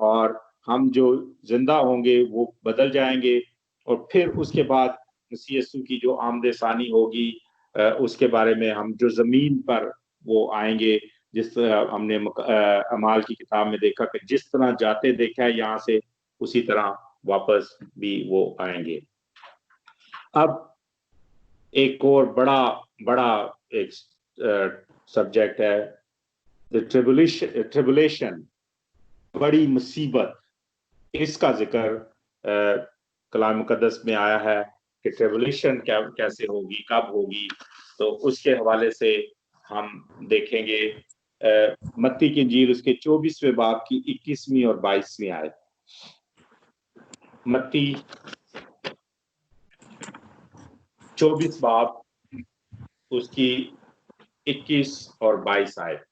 और हम जो जिंदा होंगे वो बदल जाएंगे। और फिर उसके बाद मसीह यीशु की जो आमद सानी होगी, उसके बारे में हम जो जमीन पर वो आएंगे, जिस हमने अमाल की किताब में देखा कि जिस तरह जाते देखा है यहाँ से, उसी तरह वापस भी वो आएंगे। अब एक और बड़ा एक सब्जेक्ट है द ट्रिबुलेशन, बड़ी मुसीबत। इसका जिक्र कलाम मुकद्दस में आया है कि ट्रिबुलेशन कैसे होगी, कब होगी। तो उसके हवाले से हम देखेंगे मत्ती की इंजील उसके 24वें बाब की 21वीं और 22वीं आयत। मत्ती 24 बाब उसकी 21 और 22 आयत।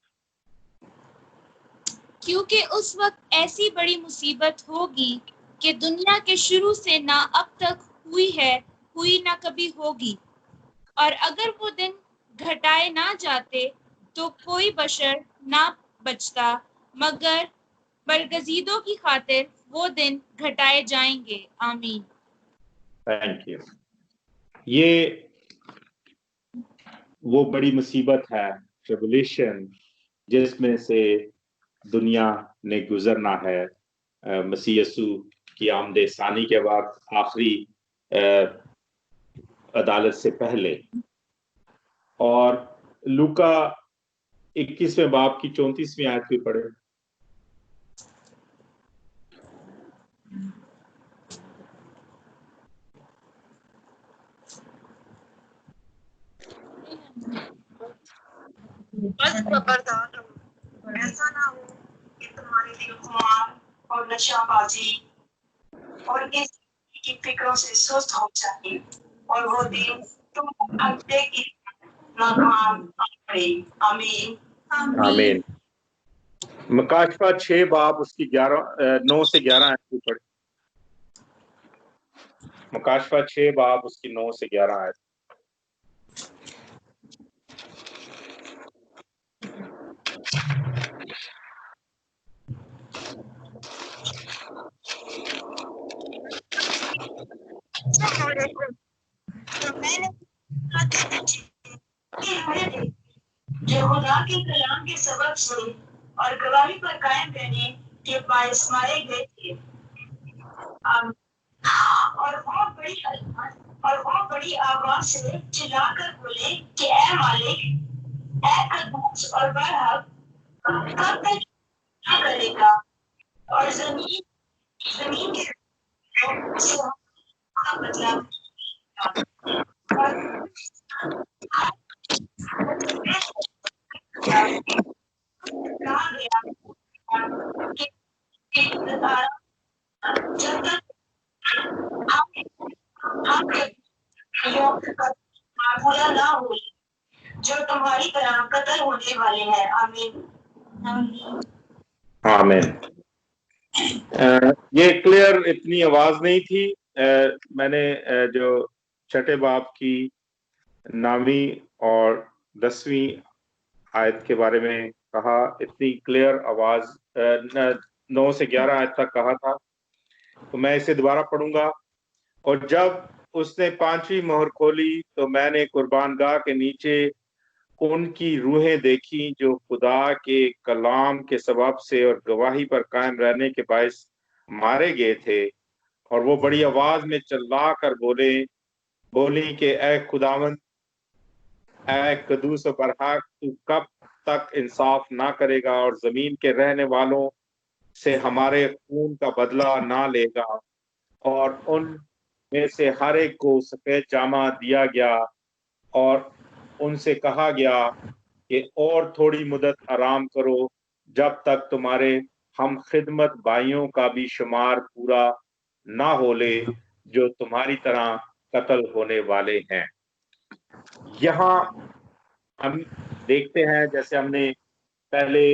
क्योंकि उस वक्त ऐसी बड़ी मुसीबत होगी कि दुनिया के शुरू से ना अब तक हुई है, हुई ना कभी होगी। और अगर वो दिन घटाए ना जाते तो कोई बशर ना बचता, मगर बरगजीदों की खातिर वो दिन घटाए जाएंगे। आमीन। Thank you. ये वो बड़ी मुसीबत है, ट्रिबुलेशन, जिसमें से दुनिया ने गुजरना है मसीह यीशु की आमद सानी के बाद, आखिरी अदालत से पहले। और लूका 21वें बाब की 34वीं आयत भी पढ़े। खबरदार रहो, ऐसा ना हो कि तुम्हारे दिल खुमार और नशाबाजी और इस की फिक्रों से सुस्त हो जाए, और वो दिन तुम अंधे की नाकाम पड़े। आमीन। आमीन। मकाशफा 6 बाब उसकी 9 से 11 आयत भी पढ़े। मकाशफा 6 बाब उसकी 9 से 11 आयत। जो खुदा के कलाम के सबक से और गवाही पर कायम रहने के बायस मारे गए थे, और वो बड़ी आवाज से चिल्लाकर बोले कि ऐ मालिक, ऐ कद्दूस और बरहक, कब तक क्या करेगा, और जमीन के का मतलब कहा गया कि जब तक पूरा ना हो जो तुम्हारी तरह कत्ल होने वाले हैं। आमीन। आमीन। ये क्लियर इतनी आवाज नहीं थी। मैंने जो छठे बाब की 9वीं और 10वीं आयत के बारे में कहा, इतनी क्लियर आवाज 9 से 11 आयत तक कहा था। तो मैं इसे दोबारा पढ़ूंगा। और जब उसने 5वीं मोहर खोली तो मैंने कुर्बानगाह के नीचे उनकी रूहें देखी जो खुदा के कलाम के सबब से और गवाही पर कायम रहने के बायस मारे गए थे। और वो बड़ी आवाज में चिल्ला कर बोली कि ऐ खुदावंद, ऐ कदूस और बरहक, तू कब तक इंसाफ ना करेगा और जमीन के रहने वालों से हमारे खून का बदला ना लेगा। और उन में से हर एक को सफेद जामा दिया गया और उनसे कहा गया कि और थोड़ी मुद्दत आराम करो जब तक तुम्हारे हम खिदमत भाइयों का भी शुमार पूरा ना हो ले जो तुम्हारी तरह कत्ल होने वाले हैं। यहाँ हम देखते हैं, जैसे हमने पहले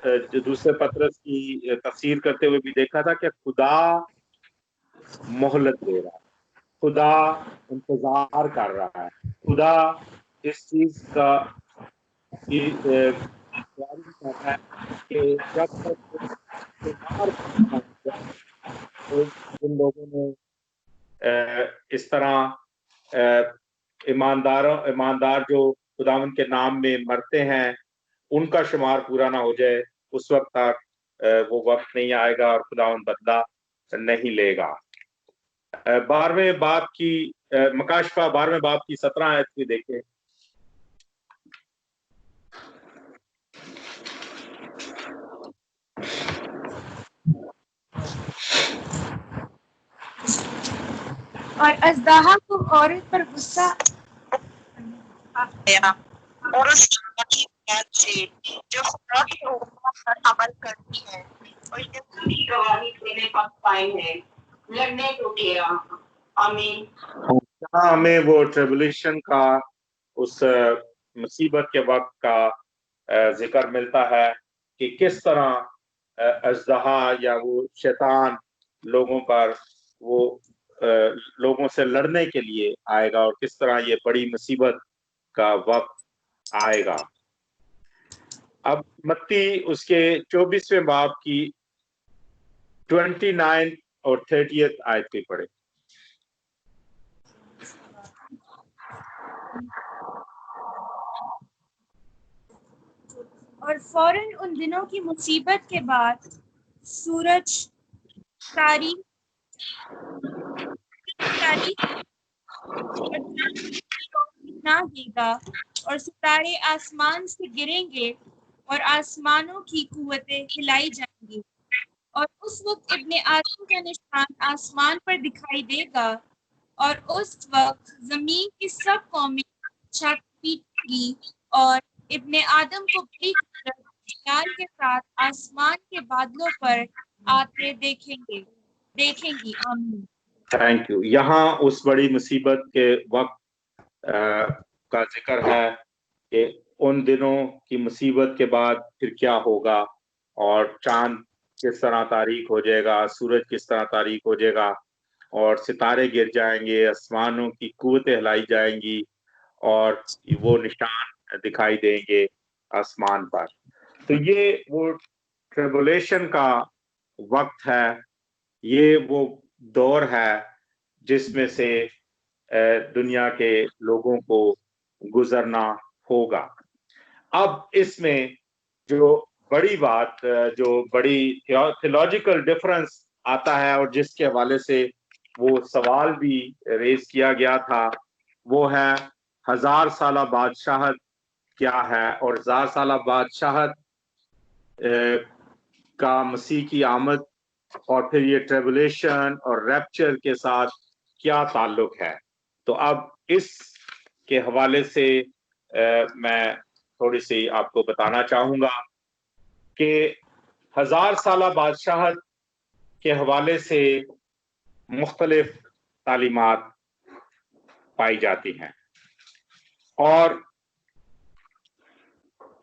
जो दूसरे पत्रस की तफसीर करते हुए भी देखा था, कि खुदा मोहलत दे रहा है, खुदा इंतजार कर रहा है, खुदा इस चीज का तैयारी कर रहा है कि जब तक तो जिन लोगों ने इस तरह ईमानदार जो खुदावंद के नाम में मरते हैं उनका शुमार पूरा ना हो जाए, उस वक्त तक वो वक्त नहीं आएगा और खुदावंद बदला नहीं लेगा। 12वें बाब की मकाशफा 12वें बाब की 17 आयत भी देखें। और अज़दाहा को औरत पर गुस्सा आया और उस की बात से जो खुदा के हुक्मों पर अमल करती है और यीशु की गवाही देने पक पाए हैं, लड़ने को किया। आमीन। यहाँ हमें वो ट्रिबुलेशन का, उस मुसीबत के वक्त का जिक्र मिलता है कि किस तरह अज़दहा या वो शैतान लोगों पर वो लोगों से लड़ने के लिए आएगा और किस तरह ये बड़ी मुसीबत का वक्त आएगा। अब मत्ती उसके 24वें बाब की 29 और 30 आयत पे पढ़े। और फौरन उन दिनों की मुसीबत के बाद सूरज तारी ना देगा और सितारे आसमान से गिरेंगे और आसमानों की कुव्वतें हिलाई जाएंगी। और उस वक्त इब्ने आदम का निशान आसमान पर दिखाई देगा और उस वक्त जमीन की सब कौमें छत पीटेंगी और इब्ने आदम को बड़ी ख्याल के साथ आसमान के बादलों पर आते देखेंगी। आमीन। Thank you. यहाँ उस बड़ी मुसीबत के वक्त का जिक्र है कि उन दिनों की मुसीबत के बाद फिर क्या होगा और चांद किस तरह तारीक हो जाएगा, सूरज किस तरह तारीक हो जाएगा और सितारे गिर जाएंगे, आसमानों की कुव्वतें हिलाई जाएंगी और वो निशान दिखाई देंगे आसमान पर। तो ये वो ट्रिबुलेशन का वक्त है, ये वो दौर है जिसमें से दुनिया के लोगों को गुजरना होगा। अब इसमें जो बड़ी बात, जो बड़ी थियोलॉजिकल डिफरेंस आता है और जिसके हवाले से वो सवाल भी रेज किया गया था, वो है 1000 साला बादशाहत क्या है और 1000 साला बादशाहत का मसीह की आमद और फिर ये ट्रिबुलेशन और रैप्चर के साथ क्या ताल्लुक है। तो अब इस के हवाले से मैं थोड़ी सी आपको बताना चाहूंगा कि 1000 साला बादशाहत के हवाले से मुख्तलिफ तालीमात पाई जाती हैं और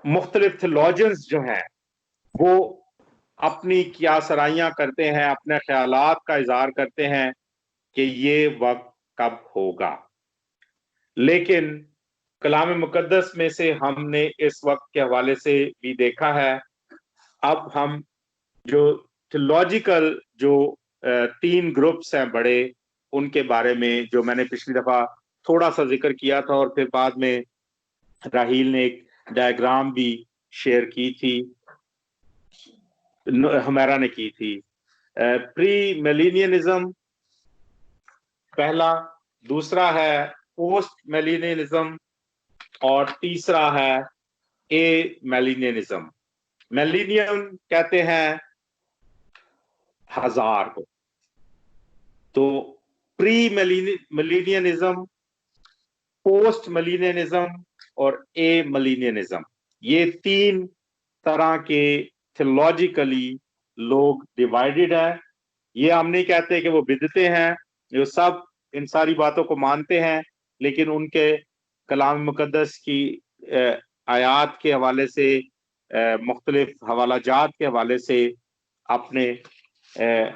मुख्तलिफ थियोलॉजियंस जो हैं वो अपनी क्या सराहियां करते हैं, अपने ख्यालात का इजहार करते हैं कि ये वक्त कब होगा। लेकिन कलाम मुकद्दस में से हमने इस वक्त के हवाले से भी देखा है। अब हम जो थियोलॉजिकल जो 3 ग्रुप्स हैं बड़े, उनके बारे में जो मैंने पिछली दफा थोड़ा सा जिक्र किया था और फिर बाद में राहील ने एक डायग्राम भी शेयर की थी, हमारा ने की थी। प्री मिलेनियलिज्म पहला, दूसरा है पोस्ट मिलेनियलिज्म और तीसरा है ए मिलेनियनिज्म। मिलेनियम कहते हैं 1000 को, तो प्री मिलेनियनिज्म, पोस्ट मिलेनियनिज्म और ए मिलेनियनिज्म, ये 3 तरह के थियोलॉजिकली लोग डिवाइडेड है। ये हम नहीं कहते कि वो बिदते हैं, जो सब इन सारी बातों को मानते हैं, लेकिन उनके कलाम मुकद्दस की आयात के हवाले से, मुख्तलिफ हवालाजात के हवाले से अपने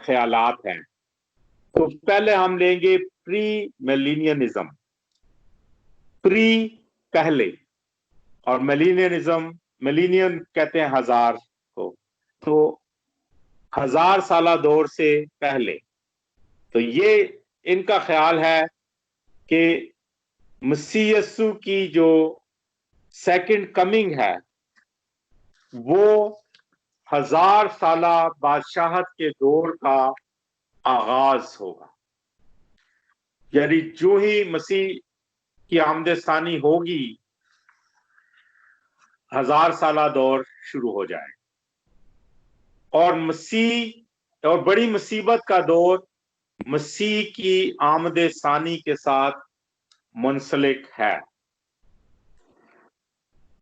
ख्यालात हैं। तो पहले हम लेंगे प्री मिलेनियनिज्म। प्री पहले, और मिलेनियनिज्म, मिलेनियम कहते हैं 1000 को, तो 1000 साला दौर से पहले। तो ये इनका ख्याल है कि मसीह यस्सु की जो सेकंड कमिंग है वो 1000 साला बादशाहत के दौर का आगाज होगा। यानी जो ही मसीह की आमदसानी होगी 1000 साला दौर शुरू हो जाए, और मसीह और बड़ी मुसीबत का दौर मसीह की आमदसानी के साथ मुंसलिक है।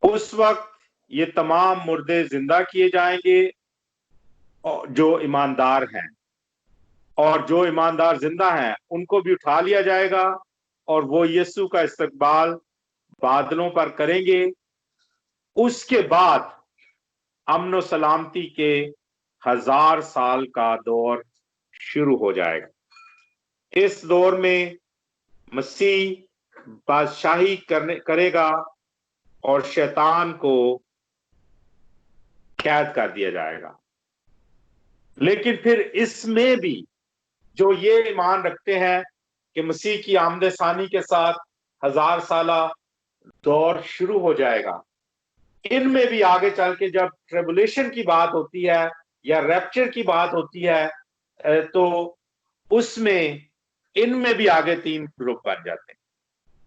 उस वक्त ये तमाम मुर्दे जिंदा किए जाएंगे जो ईमानदार हैं, और जो ईमानदार जिंदा हैं उनको भी उठा लिया जाएगा, और वो यीशु का इस्तकबाल बादलों पर करेंगे। उसके बाद अमन और सलामती के 1000 साल का दौर शुरू हो जाएगा। इस दौर में मसीह बादशाही करेगा और शैतान को कैद कर दिया जाएगा। लेकिन फिर इसमें भी जो ये ईमान रखते हैं कि मसीह की आमदसानी के साथ 1000 साला दौर शुरू हो जाएगा, इनमें भी आगे चल के जब ट्रिबुलेशन की बात होती है या रैप्चर की बात होती है, तो उसमें इनमें भी आगे 3 ग्रुप बन जाते हैं।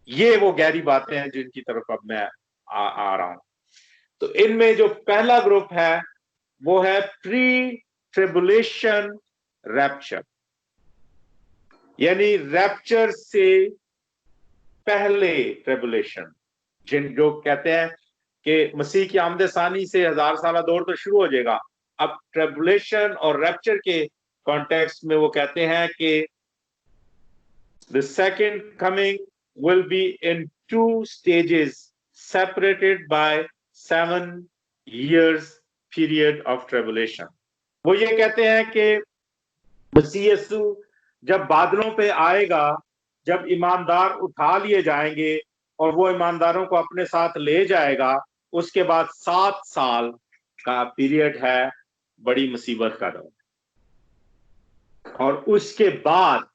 ये वो गहरी बातें हैं जिनकी तरफ अब मैं आ रहा हूं। तो इनमें जो पहला ग्रुप है वो है प्री ट्रिबुलेशन रैप्चर, यानी रैप्चर से पहले ट्रिबुलेशन, जो कहते हैं कि मसीह की आमदसानी से 1000 साला दौर तो शुरू हो जाएगा। अब ट्रिबुलेशन और रैप्चर के कॉन्टेक्स्ट में वो कहते हैं कि the second coming will be in 2 stages separated by 7 years period of tribulation। वो ये कहते हैं कि मसीह यीशु जब बादलों पे आएगा, जब ईमानदार उठा लिए जाएंगे और वो ईमानदारों को अपने साथ ले जाएगा, उसके बाद 7 साल का पीरियड है बड़ी मुसीबत का दौर, और उसके बाद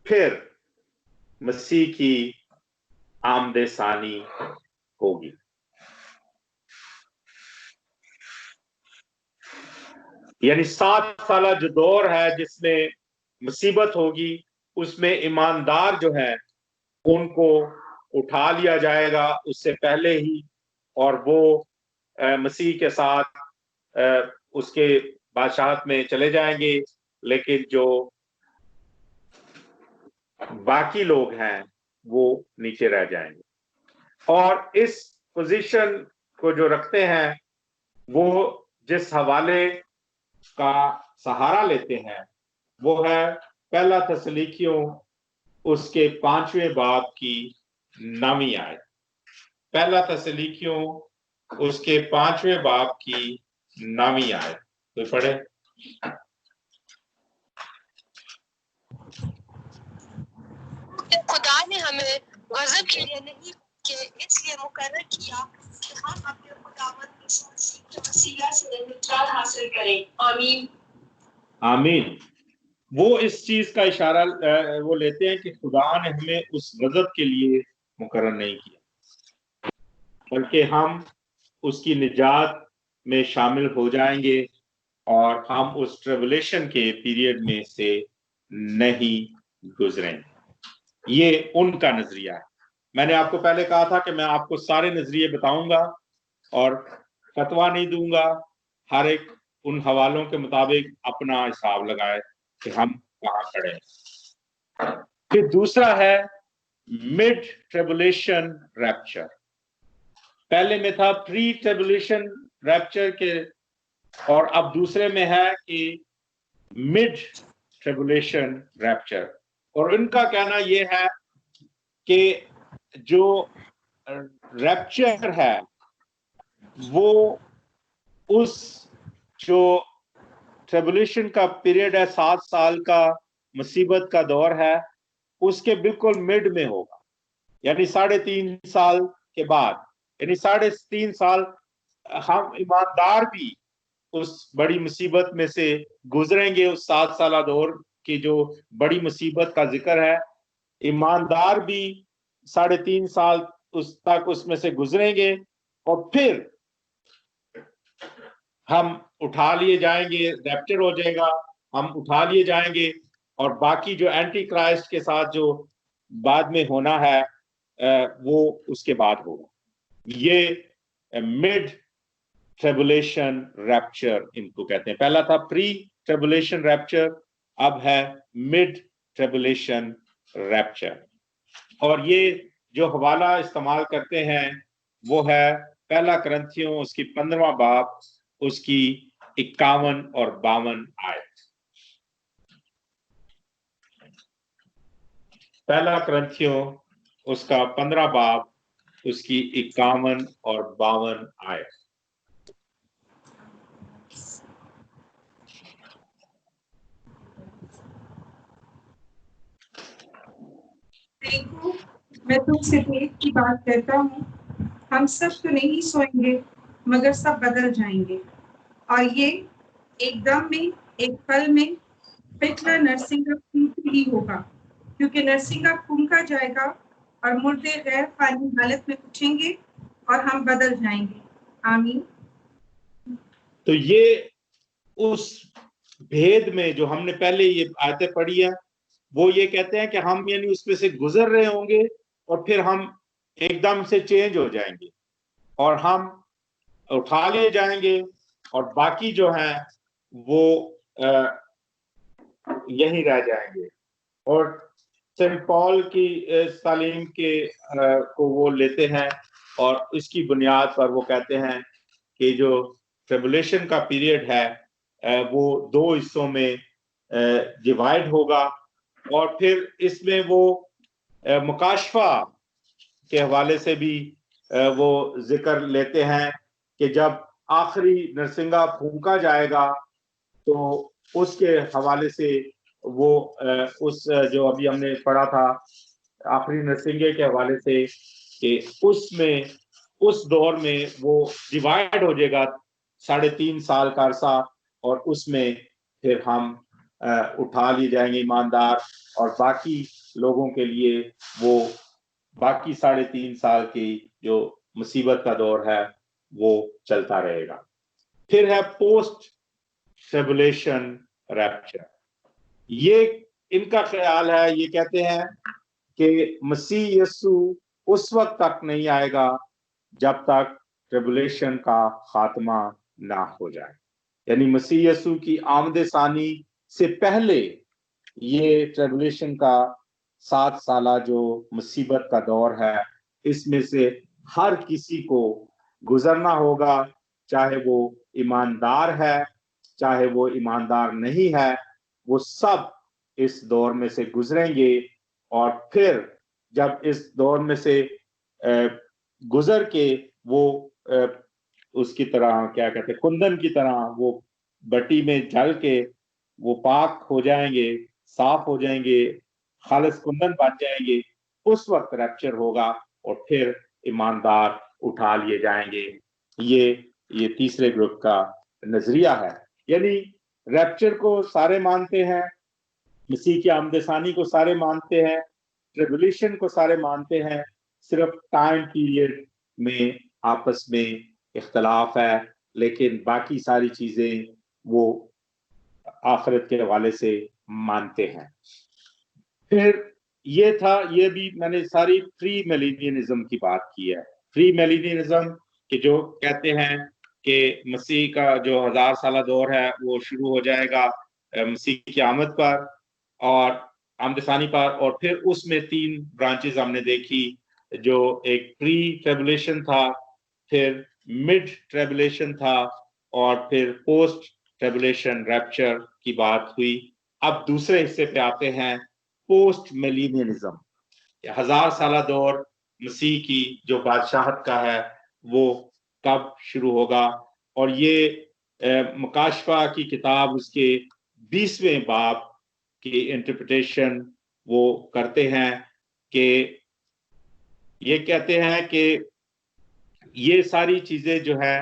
फिर मसीह की आमदसानी होगी। यानी 7 साला जो दौर है जिसमें मुसीबत होगी, उसमें ईमानदार जो है उनको उठा लिया जाएगा उससे पहले ही, और वो मसीह के साथ उसके बादशाहत में चले जाएंगे। लेकिन जो बाकी लोग हैं वो नीचे रह जाएंगे। और इस पोजीशन को जो रखते हैं वो जिस हवाले का सहारा लेते हैं वो है पहला थिस्सलुनीकियों उसके 5वें बाब की 9वीं आयत। पहला थिस्सलुनीकियों उसके 5वें बाब की 9वीं आयत तो पढ़े। खुदा ने हमें गजब के लिए नहीं कि इसलिए मुकर्रर किया कि हम अपने खुदावंद यीशु मसीह के वसीला से निजात हासिल करें। आमीन आमीन। वो इस चीज का इशारा वो लेते हैं कि खुदा ने हमें उस गजब के लिए मुकर्रर नहीं किया, बल्कि हम उसकी निजात में शामिल हो जाएंगे और हम उस ट्रिबुलेशन के पीरियड में से नहीं गुजरेंगे। ये उनका नजरिया है। मैंने आपको पहले कहा था कि मैं आपको सारे नजरिए बताऊंगा, और फतवा नहीं दूंगा, हर एक उन हवालों के मुताबिक अपना हिसाब लगाए कि हम कहाँ खड़े हैं। फिर दूसरा है मिड ट्रिबुलेशन रैप्चर। पहले में था प्री ट्रिबुलेशन रैप्चर के, और अब दूसरे में है कि मिड ट्रिबुलेशन रैप्चर। और उनका कहना यह है कि जो रैप्चर है वो उस जो ट्रिबुलेशन का पीरियड है, 7 साल का मुसीबत का दौर है, उसके बिल्कुल मिड में होगा, यानी 3.5 साल के बाद, यानी 3.5 साल हम ईमानदार भी उस बड़ी मुसीबत में से गुजरेंगे। उस 7 साल दौर की जो बड़ी मुसीबत का जिक्र है, ईमानदार भी 3.5 साल उस तक उसमें से गुजरेंगे, और फिर हम उठा लिए जाएंगे, रैप्चर हो जाएगा, हम उठा लिए जाएंगे, और बाकी जो एंटी क्राइस्ट के साथ जो बाद में होना है वो उसके बाद होगा। ये मिड ट्रिबुलेशन रैप्चर इनको कहते हैं। पहला था प्री ट्रिबुलेशन रैप्चर, अब है मिड ट्रिबुलेशन रैप्चर। और ये जो हवाला इस्तेमाल करते हैं वो है पहला करंथियों उसकी 15वां बाब उसकी 51 और 52 आयत। पहला करंथियों उसका 15 बाब उसकी 51 और 52 आयत। देखो, मैं तुमसे भेद की बात करता हूँ, हम सब तो नहीं सोएंगे मगर सब बदल जाएंगे, और ये एकदम में, एक पल में, पिछला नरसिंगा फूंक ही होगा, क्योंकि नरसिंगा फूंका जाएगा और मुर्दे गैर फानी हालत में उठेंगे और हम बदल जाएंगे। आमीन। तो ये उस भेद में जो हमने पहले ये आयतें पढ़ी है, वो ये कहते हैं कि हम यानी उसमें से गुजर रहे होंगे और फिर हम एकदम से चेंज हो जाएंगे और हम उठा लिए जाएंगे, और बाकी जो हैं वो यहीं रह जाएंगे। और सेंट पॉल की तालीम के को वो लेते हैं और इसकी बुनियाद पर वो कहते हैं कि जो ट्रिबुलेशन का पीरियड है वो 2 हिस्सों में डिवाइड होगा, और फिर इसमें वो मुकाशफा के हवाले से भी वो जिक्र लेते हैं कि जब आखिरी नरसिंगा फूंका जाएगा तो उसके हवाले से वो उस जो अभी हमने पढ़ा था आखिरी नरसिंगे के हवाले से कि उसमें उस दौर में वो डिवाइड हो जाएगा 3.5 साल का अरसा, और उसमें फिर हम उठा लिए जाएंगे ईमानदार, और बाकी लोगों के लिए वो बाकी 3.5 साल की जो मुसीबत का दौर है वो चलता रहेगा। फिर है पोस्ट ट्रिबुलेशन रैप्चर। ये इनका ख्याल है, ये कहते हैं कि मसीह यीशु उस वक्त तक नहीं आएगा जब तक ट्रिबुलेशन का खात्मा ना हो जाए, यानी मसीह यीशु की आमद सानी से पहले ये ट्रिबुलेशन का 7 साला जो मुसीबत का दौर है इसमें से हर किसी को गुजरना होगा, चाहे वो ईमानदार है चाहे वो ईमानदार नहीं है, वो सब इस दौर में से गुजरेंगे। और फिर जब इस दौर में से गुजर के वो उसकी तरह क्या कहते हैं कुंदन की तरह वो बटी में जल के वो पाक हो जाएंगे, साफ हो जाएंगे, खालिस कुंदन बन जाएंगे, उस वक्त रैप्चर होगा और फिर ईमानदार उठा लिए जाएंगे। ये तीसरे ग्रुप का नजरिया है, यानी रैप्चर को सारे मानते हैं, मसीह की आमदसानी को सारे मानते हैं, ट्रिबुलेशन को सारे मानते हैं, सिर्फ टाइम पीरियड में आपस में इख्तलाफ है, लेकिन बाकी सारी चीजें वो आखिरत के हवाले से मानते हैं। फिर ये था, ये भी मैंने सारी प्री मिलेनियलिज्म की बात की है। प्री मिलेनियलिज्म कि जो कहते हैं कि मसीह का जो 1000 साला दौर है वो शुरू हो जाएगा मसीह की आमद पर और आमदसानी पर, और फिर उसमें 3 ब्रांचेस हमने देखी, जो एक प्री ट्रिबुलेशन था, फिर मिड ट्रिबुलेशन था और फिर पोस्ट ट्रिबुलेशन रैप्चर की बात हुई। अब दूसरे हिस्से पे आते हैं, पोस्ट मिलेनियलिज्म, 1000 साला दौर मसीह की जो बादशाहत का है वो कब शुरू होगा। और ये मुकाशफा की किताब उसके 20वें बाब की इंटरप्रिटेशन वो करते हैं कि ये कहते हैं कि ये सारी चीजें जो है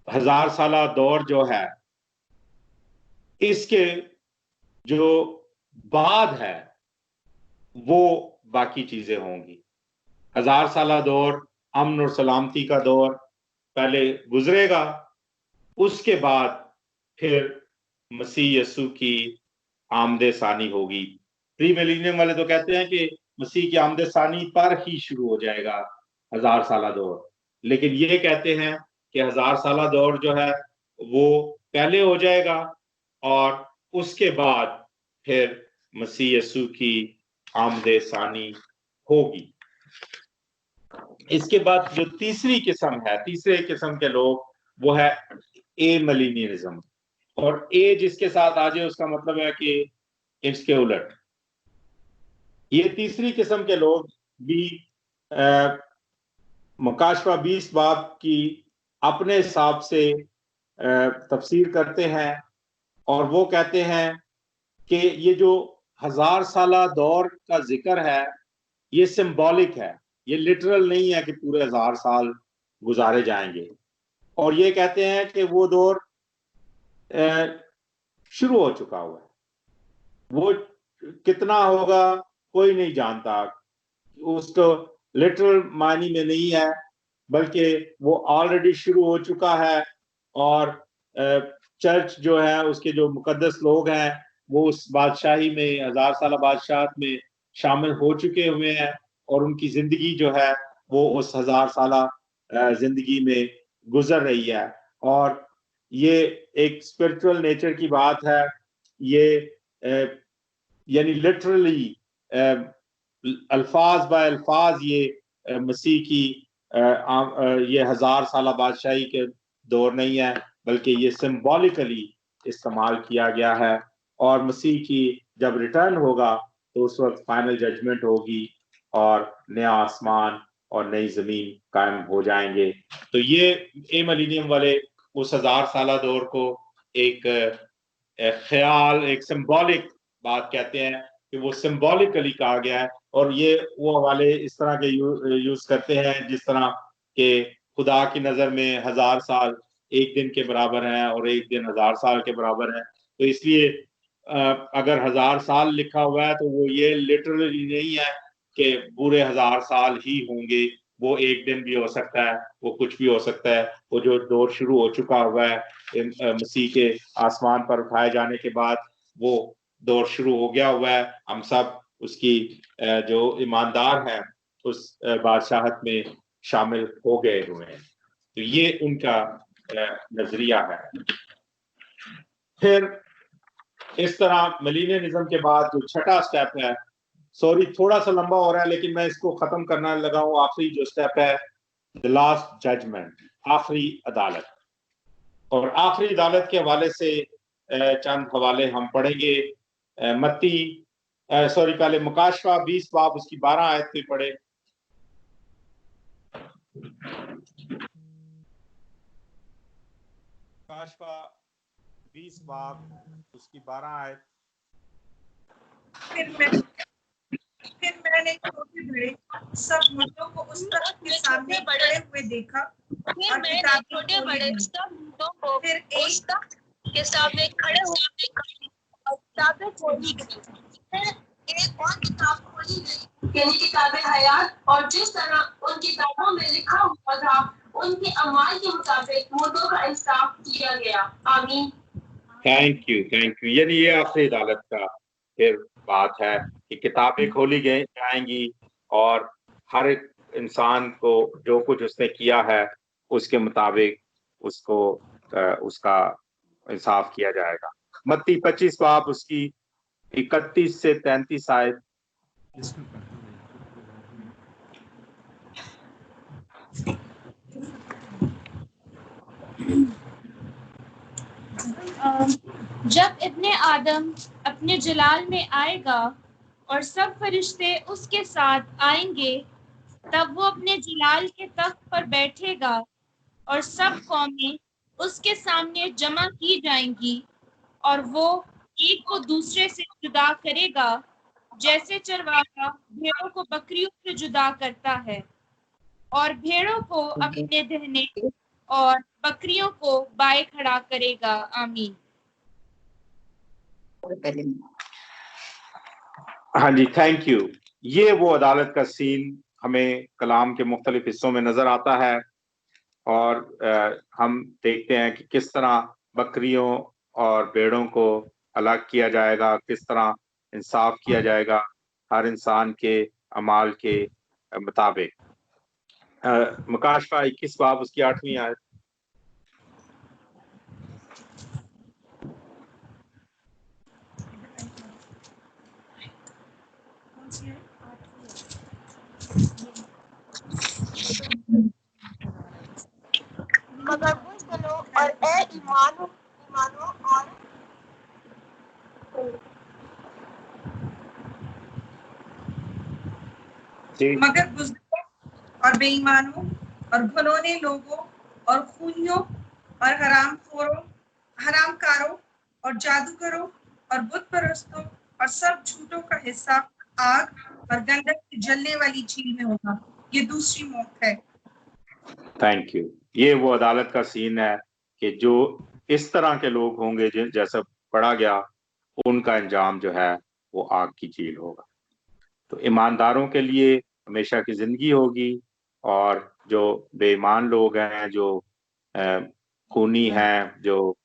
1000 साला दौर जो है इसके जो बाद है वो बाकी चीजें होंगी। 1000 साला दौर अमन और सलामती का दौर पहले गुजरेगा, उसके बाद फिर मसीह यसु की आमदे सानी होगी। प्री मिलेनियम वाले तो कहते हैं कि मसीह की आमदे सानी पर ही शुरू हो जाएगा 1000 साला दौर, लेकिन ये कहते हैं कि 1000 साला दौर जो है वो पहले हो जाएगा और उसके बाद फिर मसीह यसु की आमदे सानी होगी। इसके बाद जो तीसरी किस्म है, तीसरे किस्म के लोग, वो है ए मिलेनियलिज्म। और ए जिसके साथ आ जाए उसका मतलब है कि इसके उलट। ये तीसरी किस्म के लोग भी मुकाशफा 20 बाब की अपने हिसाब से तफसीर करते हैं और वो कहते हैं कि ये जो 1000 साला दौर का जिक्र है ये सिंबॉलिक है, ये लिटरल नहीं है कि पूरे 1000 साल गुजारे जाएंगे। और ये कहते हैं कि वो दौर शुरू हो चुका हुआ है, वो कितना होगा कोई नहीं जानता, उसको लिटरल मायने में नहीं है, बल्कि वो ऑलरेडी शुरू हो चुका है। और चर्च जो है उसके जो मुकद्दस लोग हैं वो उस बादशाही में 1000 साल बादशाहत में शामिल हो चुके हुए हैं और उनकी जिंदगी जो है वो उस 1000 साल जिंदगी में गुजर रही है। और ये एक स्पिरिचुअल नेचर की बात है, ये यानी लिटरली अल्फाज बाय अल्फाज ये मसीह की ये 1000 साल बादशाही के दौर नहीं है, बल्कि ये सिंबॉलिकली इस्तेमाल किया गया है। और मसीह की जब रिटर्न होगा तो उस वक्त फाइनल जजमेंट होगी और नया आसमान और नई जमीन कायम हो जाएंगे। तो ये ए मिलेनियम वाले उस 1000 साल दौर को एक ख्याल, एक सिंबॉलिक बात कहते हैं कि वो सिंबॉलिकली कहा गया है। और ये वो वाले इस तरह के यूज करते हैं जिस तरह के खुदा की नजर में 1000 साल एक दिन के बराबर है और एक दिन 1000 साल के बराबर है। तो इसलिए अगर 1000 साल लिखा हुआ है तो वो ये लिटरली नहीं है कि पूरे 1000 साल ही होंगे, वो एक दिन भी हो सकता है, वो कुछ भी हो सकता है। वो जो दौर शुरू हो चुका हुआ है मसीह के आसमान पर उठाए जाने के बाद, वो दौर शुरू हो गया हुआ है। हम सब उसकी जो ईमानदार हैं उस बादशाहत में शामिल हो गए हुए हैं। तो ये उनका नजरिया है। फिर इस तरह मिलेनियलिज्म के बाद जो छठा स्टेप है, सॉरी थोड़ा सा लंबा हो रहा है लेकिन मैं इसको खत्म करना लगा हूं, आखिरी जो स्टेप है द लास्ट जजमेंट, आखिरी अदालत। और आखिरी अदालत के हवाले से चंद हवाले हम पढ़ेंगे। मत्ती सॉरी पहले मुकाशफा 20 बाब उसकी 12 आयत पे पढ़े। मुकाशफा 20 बाब उसकी 12 आयत। फिर मैंने छोटे बड़े सब मुर्दों को उस तख्त के सामने खड़े हुए देखा और फिर उस तख्त के सामने खड़े हुए और किताबें खोली गई। फिर एक और किताब खोली गई, यानी किताबें हयात, और जिस तरह उन किताबों में लिखा हुआ था उनके अमाल के मुताबिक मुर्दों का इंसाफ किया गया। आमीन। Thank you, thank you. यानी ये आखिरी अदालत का फिर बात है कि किताबें खोली गई जाएंगी और हर एक इंसान को जो कुछ उसने किया है उसके मुताबिक उसको उसका इंसाफ किया जाएगा। मत्ती 25 बाब उसकी 31 से 33 आयत। जब इब्ने आदम अपने जलाल में आएगा और सब फरिश्ते उसके साथ आएंगे, तब वो अपने जलाल के तख्त पर बैठेगा और सब कौमें उसके सामने जमा की जाएंगी, और वो एक को दूसरे से जुदा करेगा, जैसे चरवाहा भेड़ों को बकरियों से जुदा करता है, और भेड़ों को अपने दाहिने और बकरियों को बाएं खड़ा करेगा। आमीन। हाँ जी, थैंक यू। ये वो अदालत का सीन हमें कलाम के मुख्तलिफ हिस्सों में नजर आता है, और हम देखते हैं कि किस तरह बकरियों और भेड़ों को अलग किया जाएगा, किस तरह इंसाफ किया जाएगा हर इंसान के अमाल के मुताबिक। मुकाशफा 21 बाब उसकी 8वीं आयत। मगर बुज़दिलों और ए ईमानों और मगर बुज़दिलों और बेईमानों और घुनौने लोगों और खूनियों और हरामकारों और जादूगरों और बुत परस्तों और सब झूठों का हिस्सा आग और गंधक की जलने वाली झील में होगा। ये दूसरी मौत है। Thank you. ये वो अदालत का सीन है कि जो इस तरह के लोग होंगे जैसा पढ़ा गया, उनका अंजाम जो है वो आग की झील होगा। तो ईमानदारों के लिए हमेशा की जिंदगी होगी, और जो बेईमान लोग हैं, जो खूनी हैं, जो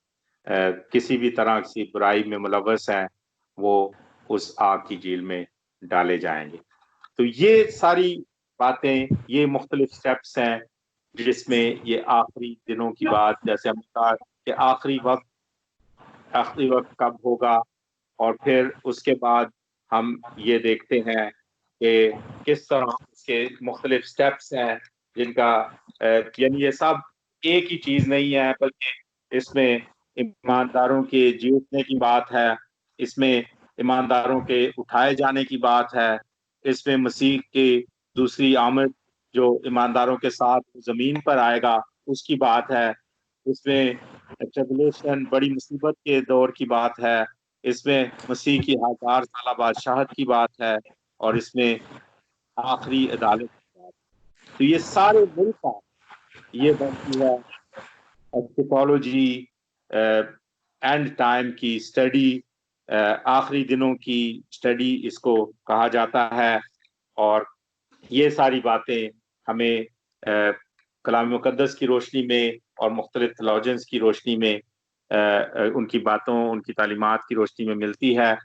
किसी भी तरह की बुराई में मुलव्वस हैं, वो उस आग की झील में डाले जाएंगे। तो ये सारी बातें, ये मुख्तलिफ स्टेप्स हैं जिसमें ये आखिरी दिनों की बात, जैसे हमने कहा कि आखिरी वक्त कब होगा, और फिर उसके बाद हम ये देखते हैं कि किस तरह उसके मुख्तलिफ स्टेप्स हैं जिनका यानी ये सब एक ही चीज नहीं है, बल्कि इसमें ईमानदारों के जीतने की बात है, इसमें ईमानदारों के उठाए जाने की बात है, इसमें मसीह की दूसरी आमद जो ईमानदारों के साथ जमीन पर आएगा उसकी बात है, इसमें ट्रिबुलेशन बड़ी मुसीबत के दौर की बात है, इसमें मसीह की 1000 साल बादशाहत की बात है, और इसमें आखिरी अदालत की बात। तो ये सारे मिलकर ये बनती है एस्केटोलॉजी, एंड टाइम की स्टडी, आखिरी दिनों की स्टडी इसको कहा जाता है। और ये सारी बातें हमें कलाम मुकद्दस की रोशनी में और मुख्तलिफ थियोलॉजियंस की रोशनी में, उनकी बातों, उनकी तालीमात की रोशनी में मिलती है।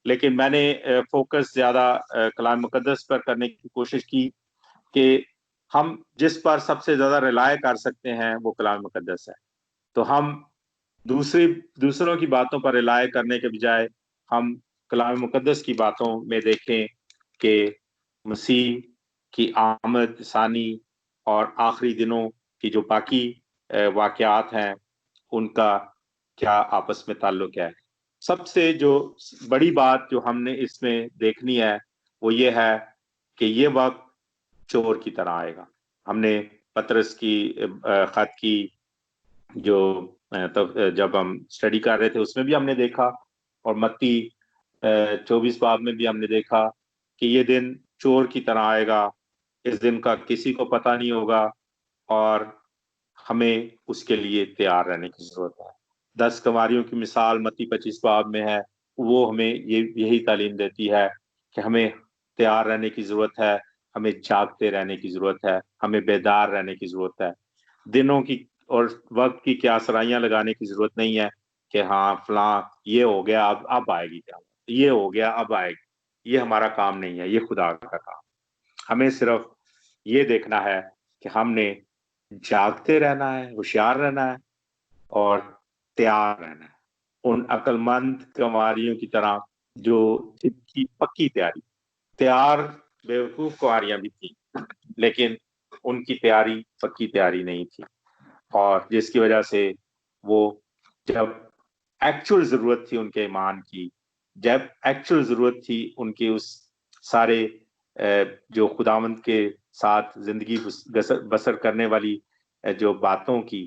लेकिन मैंने फोकस ज़्यादा कलाम मुकद्दस पर करने की कोशिश की कि हम जिस पर सबसे ज़्यादा रिलाय कर सकते हैं वो कलाम मुकद्दस है। तो हम दूसरों की बातों पर रिलाय करने के बजाय हम कलाम मुकद्दस की बातों में देखें कि मसीह की आमद सानी और आखिरी दिनों की जो बाकी वाक़यात हैं उनका क्या आपस में ताल्लुक है। सबसे जो बड़ी बात जो हमने इसमें देखनी है वो ये है कि ये वक्त चोर की तरह आएगा। हमने पतरस की खत की जो तब जब हम स्टडी कर रहे थे उसमें भी हमने देखा, और मत्ती 24 बाब में भी हमने देखा कि ये दिन चोर की तरह आएगा, इस दिन का किसी को पता नहीं होगा, और हमें उसके लिए तैयार रहने की जरूरत है। 10 कंवारियों की मिसाल मत्ती 25 बाब में है, वो हमें यही तालीम देती है कि हमें तैयार रहने की जरूरत है, हमें जागते रहने की जरूरत है, हमें बेदार रहने की जरूरत है। दिनों की और वक्त की क्या सराइयां लगाने की जरूरत नहीं है कि हाँ फलां ये हो गया अब आएगी, क्या ये हो गया अब आएगी। ये हमारा काम नहीं है, ये खुदा का काम। हमें सिर्फ ये देखना है कि हमने जागते रहना है, होशियार रहना है और तैयार रहना है, उन अक्लमंद कुंवारियों की तरह जो जिनकी पक्की तैयार बेवकूफ कुंवारियां भी थी, लेकिन उनकी तैयारी पक्की तैयारी नहीं थी, और जिसकी वजह से वो जब एक्चुअल जरूरत थी उनके ईमान की, जब एक्चुअल जरूरत थी उनके उस सारे जो खुदावंद के साथ जिंदगी बसर करने वाली जो बातों की,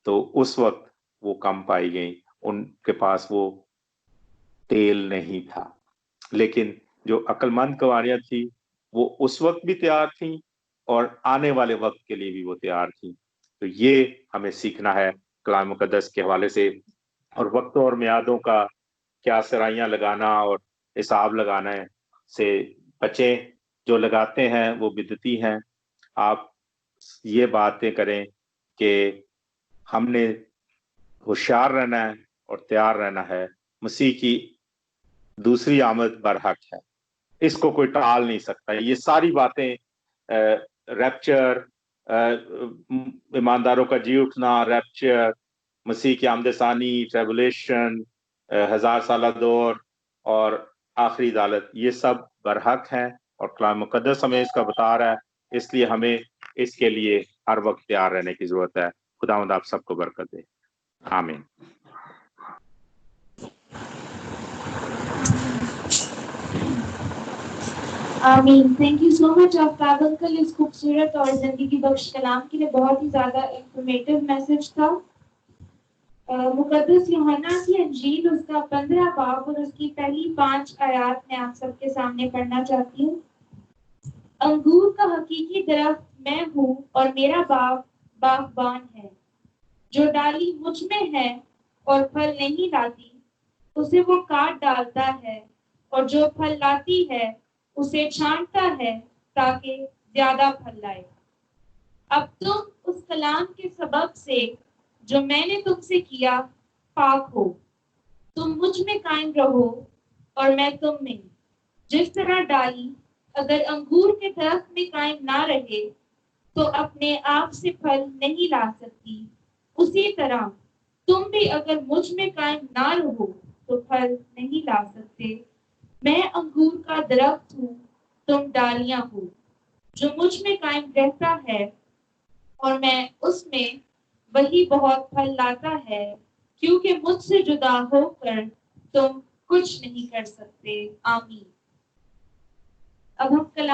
तो उस वक्त वो कम पाई गई, उनके पास वो तेल नहीं था। लेकिन जो अक्लमंद कुंवारियां थी वो उस वक्त भी तैयार थी और आने वाले वक्त के लिए भी वो तैयार थी। तो ये हमें सीखना है कलाम मुकद्दस के हवाले से, और वक्तों और मियादों का क्या सराइयां लगाना और हिसाब लगाना से बचें। जो लगाते हैं वो बिदती हैं। आप ये बातें करें कि हमने होशियार रहना है और तैयार रहना है। मसीह की दूसरी आमद बरहक है, इसको कोई टाल नहीं सकता। ये सारी बातें रैप्चर, ईमानदारों का जी उठना, रैप्चर, मसीह की आमदसानी, ट्रेबुलेशन, 1000 साल दौर और आखिरी अदालत, ये सब बरहक हैं और कलाम मुकद्दस हमें इसका बता रहा है। इसलिए हमें इसके लिए हर वक्त तैयार रहने की जरूरत है। खुदावंद आप सबको बरकत दे। आमीन। आमीन। Thank you so much Aftab uncle, इस खूबसूरत और जिंदगी बख्श कलाम के लिए। बहुत ही ज्यादा इंफॉर्मेटिव मैसेज था। मुकद्दस यूहन्ना की अंजील उसका 15 बाब और उसकी पहली 5 आयत में आप सबके सामने पढ़ना चाहती हूँ। अंगूर का हकीकी दरख्त मैं हूँ और मेरा बाप बागबान है। जो डाली मुझ में है और फल नहीं लाती उसे वो काट डालता है, और जो फल लाती है उसे छांटता है ताकि ज्यादा फल लाए। अब तुम उस कलाम के सबब से जो मैंने तुमसे किया पाक हो। तुम मुझ में कायम रहो और मैं तुम में। जिस तरह डाली अगर अंगूर के दरख्त में कायम ना रहे तो अपने आप से फल नहीं ला सकती, उसी तरह तुम भी अगर मुझ में कायम ना रहो तो फल नहीं ला सकते। मैं अंगूर का दरख्त हूँ, तुम डालियां हो। जो मुझ में कायम रहता है और मैं उसमें, वही बहुत फल लाता है, क्योंकि मुझसे जुदा होकर तुम कुछ नहीं कर सकते। आमीन। अब हम कलाम